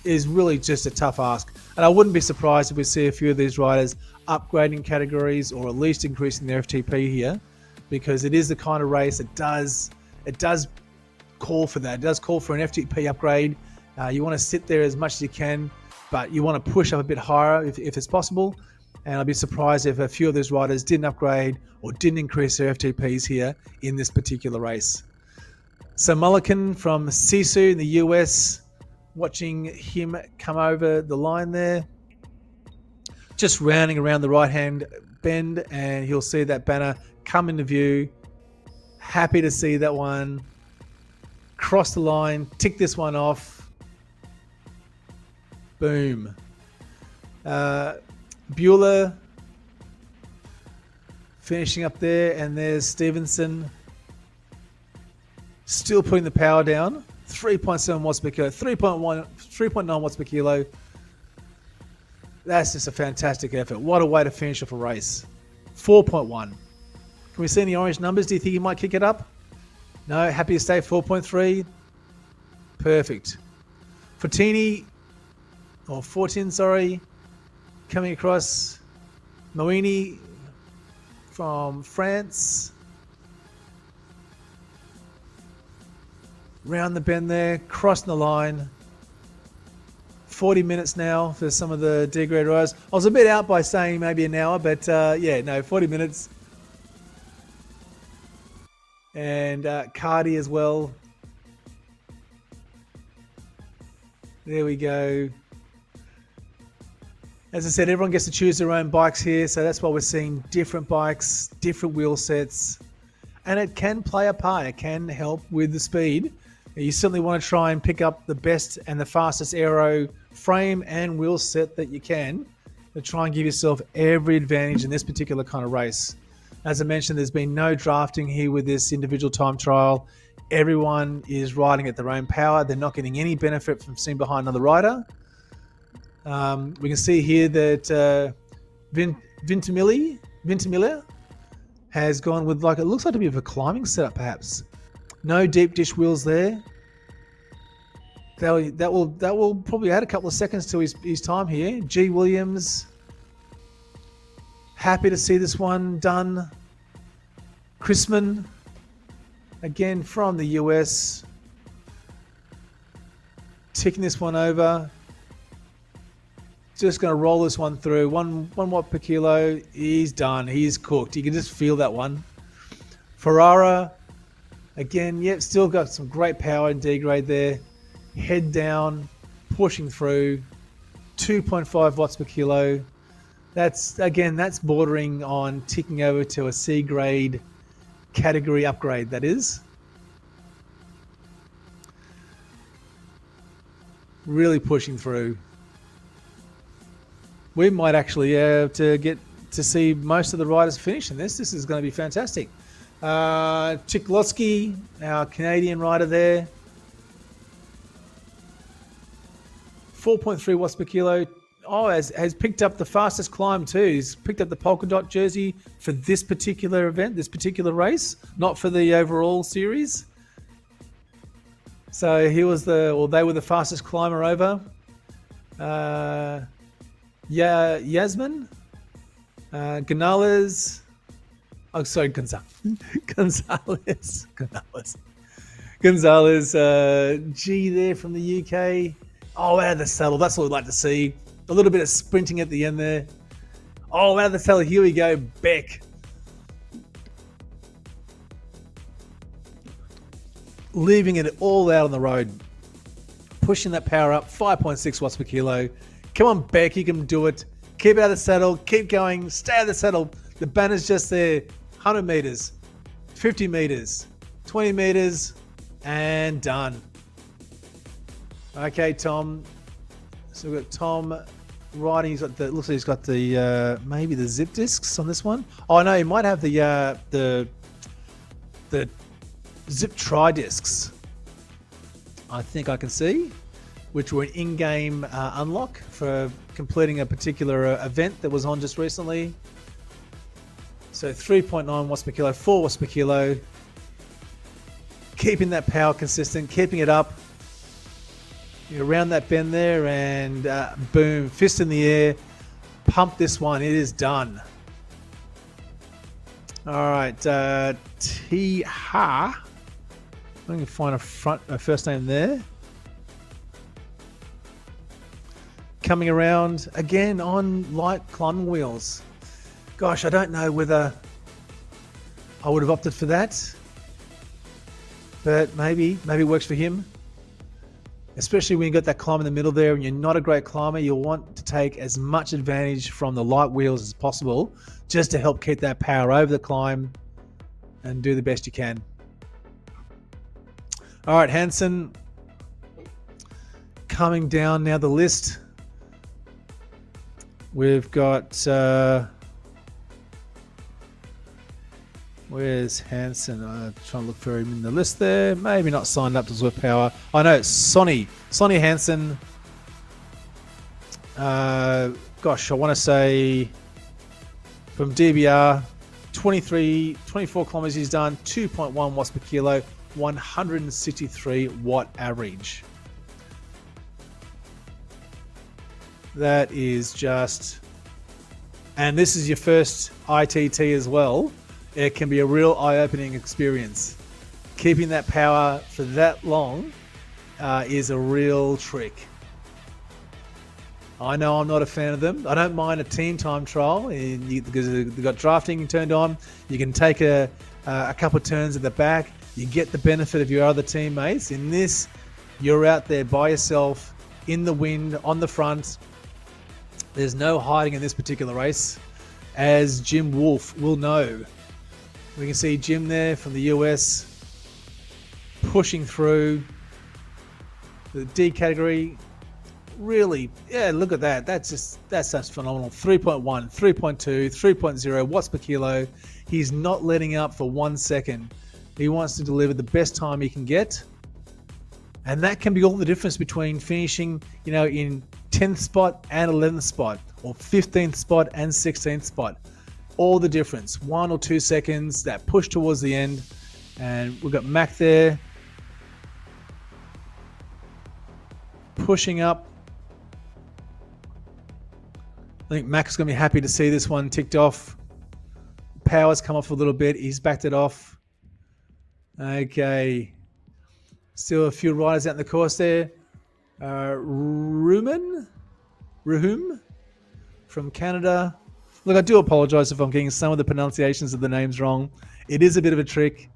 is really just a tough ask. And I wouldn't be surprised if we see a few of these riders upgrading categories, or at least increasing their FTP here, because it is the kind of race that does call for that. It does call for an FTP upgrade. You want to sit there as much as you can, but you want to push up a bit higher if it's possible. And I'd be surprised if a few of those riders didn't upgrade or didn't increase their FTPs here in this particular race. So Mullican from SISU in the US, watching him come over the line there. Just rounding around the right-hand bend, and he'll see that banner come into view. Happy to see that one. Cross the line, tick this one off. Boom. Bueller finishing up there, and there's Stevenson still putting the power down. 3.7 watts per kilo, 3.9 watts per kilo. That's just a fantastic effort. What a way to finish off a race. 4.1. Can we see any orange numbers? Do you think he might kick it up? No, happy to stay 4.3. Perfect. Fortin, sorry. Coming across. Moini from France. Round the bend there, crossing the line. 40 minutes now for some of the D-grade riders. I was a bit out by saying maybe an hour, but 40 minutes. And Cardi as well. There we go. As I said, everyone gets to choose their own bikes here, so that's why we're seeing different bikes, different wheel sets, and it can play a part. It can help with the speed. You certainly want to try and pick up the best and the fastest aero frame and wheel set that you can to try and give yourself every advantage in this particular kind of race. As I mentioned, there's been no drafting here with this individual time trial. Everyone is riding at their own power. They're not getting any benefit from sitting behind another rider. We can see here that Ventimiglia has gone with it looks like a bit of a climbing setup perhaps. No deep dish wheels there. That will probably add a couple of seconds to his time here. G. Williams. Happy to see this one done. Chrisman, again from the US. Ticking this one over. Just going to roll this one through. 1 watt per kilo. He's done. He's cooked. You can just feel that one. Ferrara. Again, yep, still got some great power in D-grade there. Head down, pushing through. 2.5 watts per kilo. That's bordering on ticking over to a C-grade category upgrade, that is. Really pushing through. We might actually to get to see most of the riders finish in this. This is going to be fantastic. Chiklotsky, our Canadian rider there. 4.3 watts per kilo. Oh, has picked up the fastest climb too. He's picked up the polka dot jersey for this particular event, this particular race, not for the overall series. So they were the fastest climber over. Yasmin, Gonzalez. Oh, sorry, Gonzalez. G there from the UK. Oh, out of the saddle. That's what we'd like to see. A little bit of sprinting at the end there. Oh, out of the saddle. Here we go. Beck. Leaving it all out on the road. Pushing that power up. 5.6 watts per kilo. Come on, Beck. You can do it. Keep it out of the saddle. Keep going. Stay out of the saddle. The banner's just there. 100 meters. 50 meters. 20 meters. And done. Okay, Tom. So we've got Tom riding. Looks like he's got the maybe the zip discs on this one. Oh no, he might have the zip tri discs. I think I can see, which were an in-game unlock for completing a particular event that was on just recently. So 3.9 watts per kilo, 4 watts per kilo. Keeping that power consistent, keeping it up. You're around that bend there and boom, fist in the air. Pump this one, it is done. All right, T-Ha. I'm going to find a first name there. coming around again on light climbing wheels. Gosh, I don't know whether I would have opted for that, but maybe it works for him. Especially when you got that climb in the middle there and you're not a great climber, you'll want to take as much advantage from the light wheels as possible just to help keep that power over the climb and do the best you can. All right, Hansen coming down now the list. We've got where's Hansen? I'm trying to look for him in the list there. Maybe not signed up to Zwift Power. I know it's Sonny Hansen. Gosh, I want to say from DBR, 24 kilometers he's done, 2.1 watts per kilo, 163 watt average. That is just, and this is your first ITT as well. It can be a real eye-opening experience. Keeping that power for that long is a real trick. I know I'm not a fan of them. I don't mind a team time trial because they've got drafting turned on. You can take a couple of turns at the back. You get the benefit of your other teammates. In this, you're out there by yourself in the wind on the front. There's no hiding in this particular race, as Jim Wolf will know. We can see Jim there from the US pushing through the D category. Really, yeah, look at that. That's such phenomenal. 3.1, 3.2, 3.0 watts per kilo. He's not letting up for 1 second. He wants to deliver the best time he can get. And that can be all the difference between finishing, in 10th spot and 11th spot, or 15th spot and 16th spot. All the difference. 1 or 2 seconds, that push towards the end. And we've got Mac there pushing up. I think Mac's going to be happy to see this one ticked off. Power's come off a little bit. He's backed it off. Okay. Still a few riders out in the course there. Ruhum from Canada. Look, I do apologize if I'm getting some of the pronunciations of the names wrong. It is a bit of a trick.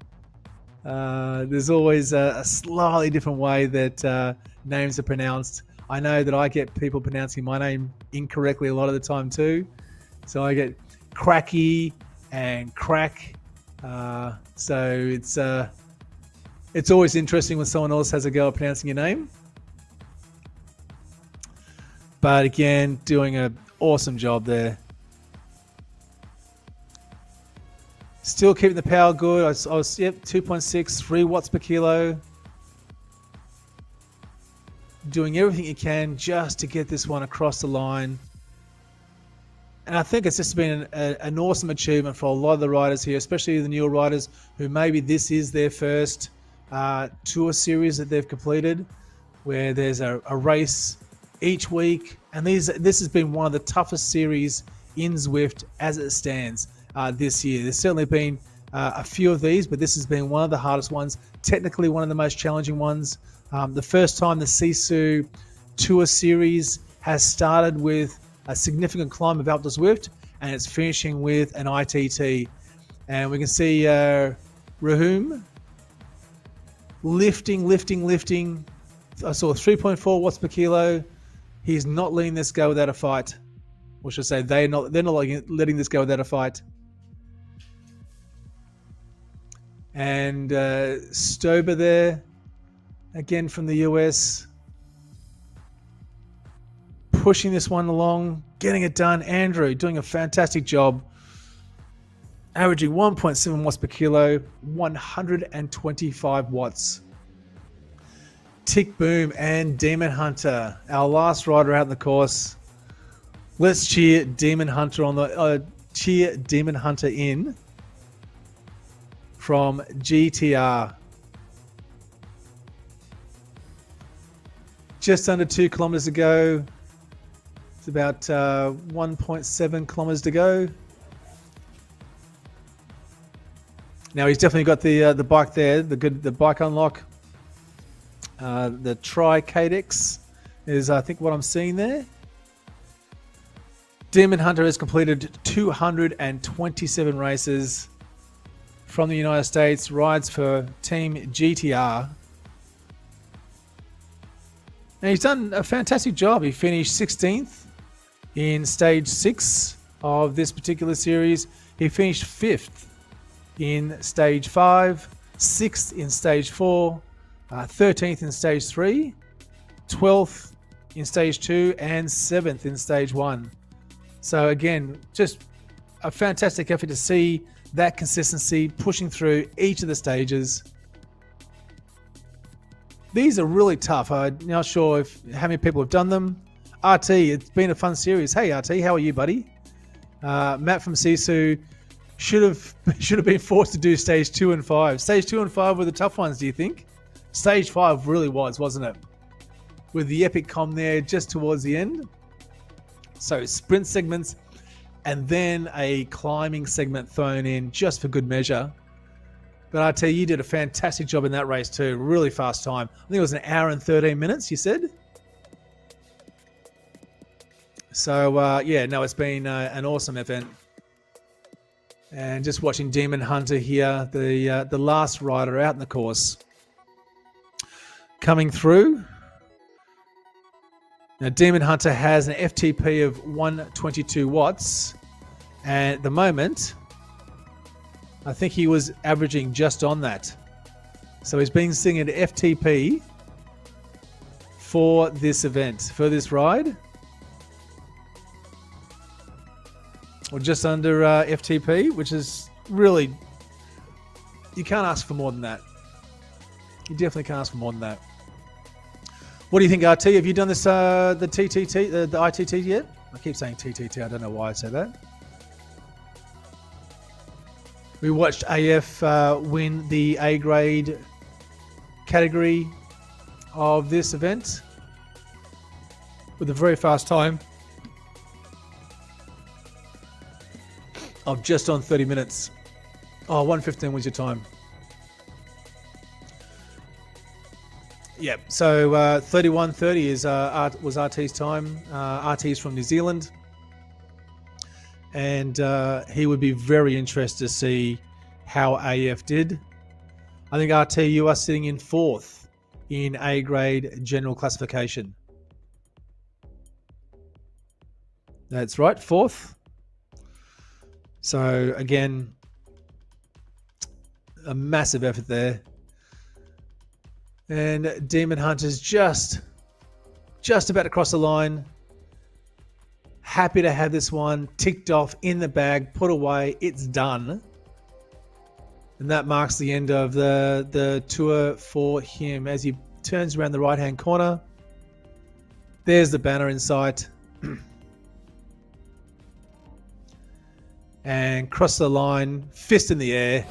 There's always a slightly different way that names are pronounced. I know that I get people pronouncing my name incorrectly a lot of the time too. So I get cracky and crack. So it's always interesting when someone else has a go at pronouncing your name. But again, doing an awesome job there. Still keeping the power good. I was 2.6, 3 watts per kilo. Doing everything you can just to get this one across the line. And I think it's just been an awesome achievement for a lot of the riders here, especially the newer riders who maybe this is their first tour series that they've completed, where there's a race each week. And this has been one of the toughest series in Zwift as it stands this year. There's certainly been a few of these, but this has been one of the hardest ones, technically one of the most challenging ones. The first time the SISU Tour Series has started with a significant climb of Alpe d'Huez Zwift, and it's finishing with an ITT. And we can see Ruhum lifting. I saw 3.4 watts per kilo. He's not letting this go without a fight. Or should I say, they're not letting this go without a fight. And Stober there, again from the US, pushing this one along, getting it done. Andrew doing a fantastic job, averaging 1.7 watts per kilo, 125 watts. Tick Boom and Demon Hunter, our last rider out in the course. Let's cheer Demon Hunter in from GTR. Just under 2 kilometers to go. It's about 1.7 kilometers to go. Now he's definitely got the bike there, the bike unlock. The Tri-Cadex is, I think, what I'm seeing there. Demon Hunter has completed 227 races from the United States, rides for Team GTR. And he's done a fantastic job. He finished 16th in Stage 6 of this particular series. He finished 5th in Stage 5, 6th in Stage 4, 13th in Stage 3, 12th in Stage 2, and 7th in Stage 1. So again, just a fantastic effort to see that consistency pushing through each of the stages. These are really tough. I'm not sure how many people have done them. RT, it's been a fun series. Hey RT, how are you, buddy? Matt from SISU should have been forced to do Stage 2 and 5. Stage 2 and 5 were the tough ones, do you think? Stage 5 really was, wasn't it? With the epic com there just towards the end. So sprint segments and then a climbing segment thrown in just for good measure. But I tell you did a fantastic job in that race too. Really fast time. I think it was an hour and 13 minutes, you said? So, it's been an awesome event. And just watching Demon Hunter here, the last rider out in the course, coming through. Now, Demon Hunter has an FTP of 122 watts. And at the moment, I think he was averaging just on that. So he's been singing at FTP for this event, for this ride. Or just under FTP, which is really, you can't ask for more than that. You definitely can't ask for more than that. What do you think, RT? Have you done this, the TTT, the ITT yet? I keep saying TTT. I don't know why I say that. We watched AF win the A grade category of this event with a very fast time of just on 30 minutes. Oh, 1:15 was your time. Yep. So 31:30 was RT's time. RT's from New Zealand, and he would be very interested to see how AF did. I think RT, you are sitting in 4th in A grade general classification. That's right, 4th. So again, a massive effort there. And Demon Hunter's just about to cross the line. Happy to have this one ticked off in the bag, put away. It's done. And that marks the end of the tour for him as he turns around the right-hand corner. There's the banner in sight. And cross the line, fist in the air.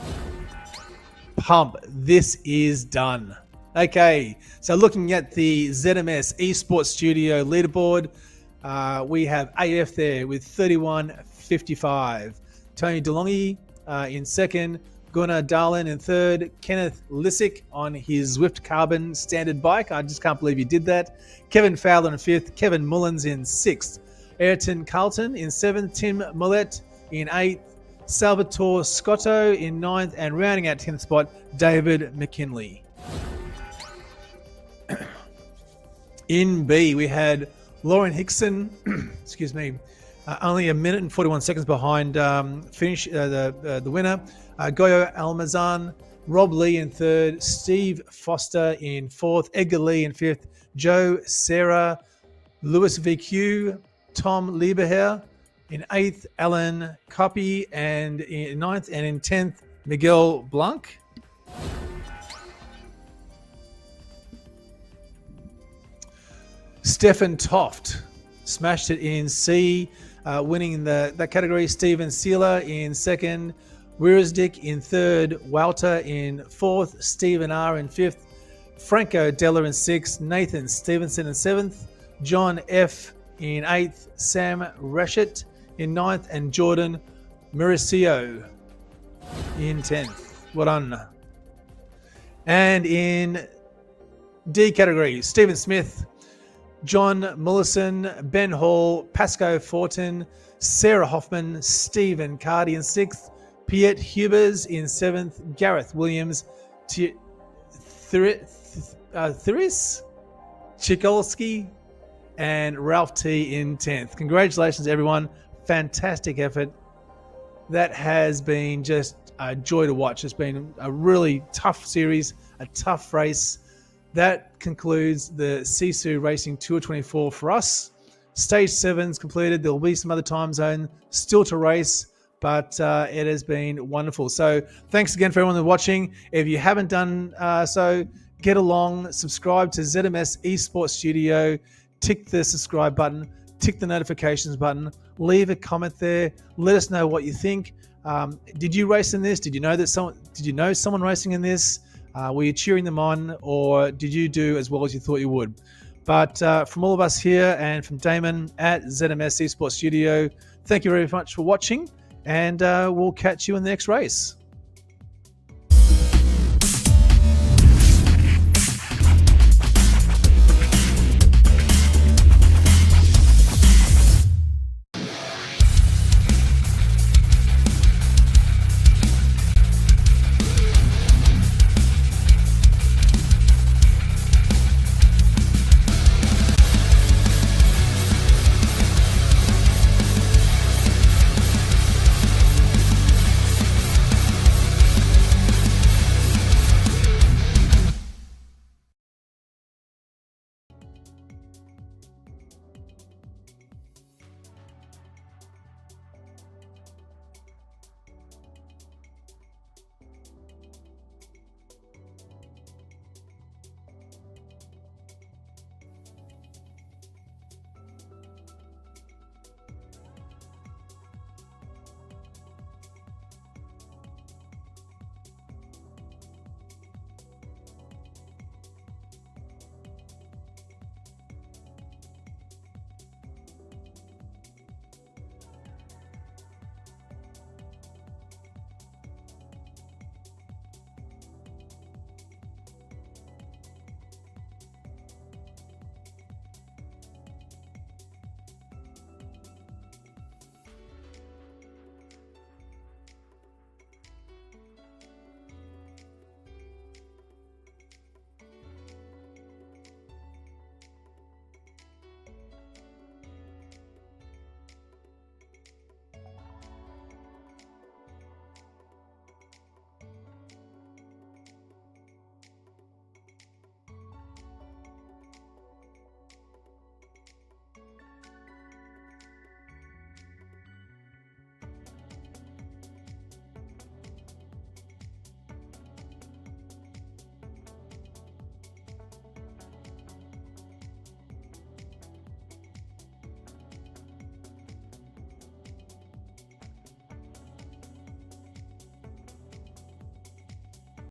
Pump. This is done. Okay, so looking at the ZMS Esports Studio leaderboard, we have AF there with 31.55. Tony DeLonghi in second. Gunnar Darlin in third. Kenneth Lissick on his Zwift Carbon standard bike. I just can't believe he did that. Kevin Fowler in fifth. Kevin Mullins in sixth. Ayrton Carlton in seventh. Tim Millett in eighth. Salvatore Scotto in ninth. And rounding out 10th spot, David McKinley. In B, we had Lauren Hickson, excuse me, only a minute and 41 seconds behind finish the winner. Goyo Almazan, Rob Lee in third, Steve Foster in fourth, Edgar Lee in fifth, Joe Serra, Louis VQ, Tom Lieberherr in eighth, Alan Copy and in ninth, and in 10th, Miguel Blanc. Stefan Toft smashed it in C, winning that category. Steven Sealer in second, Wiersdick in third, Walter in fourth, Stephen R in fifth, Franco Della in sixth, Nathan Stevenson in seventh, John F in eighth, Sam Rashett in ninth, and Jordan Mauricio in 10th. Well done. And in D category, Stephen Smith John Mullison, Ben Hall, Pasco Fortin, Sarah Hoffman, Stephen Cardy in 6th, Piet Hubers in 7th, Gareth Williams, Thuris Chikolsky, and Ralph T in 10th. Congratulations, everyone. Fantastic effort. That has been just a joy to watch. It's been a really tough series, a tough race. That concludes the SISU Racing Tour 24 for us. Stage 7's completed. There will be some other time zone still to race, but it has been wonderful. So thanks again for everyone that's watching. If you haven't done so, get along, subscribe to ZMS Esports Studio, tick the subscribe button, tick the notifications button, leave a comment there, let us know what you think. Did you race in this? Did you know someone racing in this? Were you cheering them on, or did you do as well as you thought you would? But from all of us here and from Damon at ZMS Esports Studio, thank you very much for watching, and we'll catch you in the next race.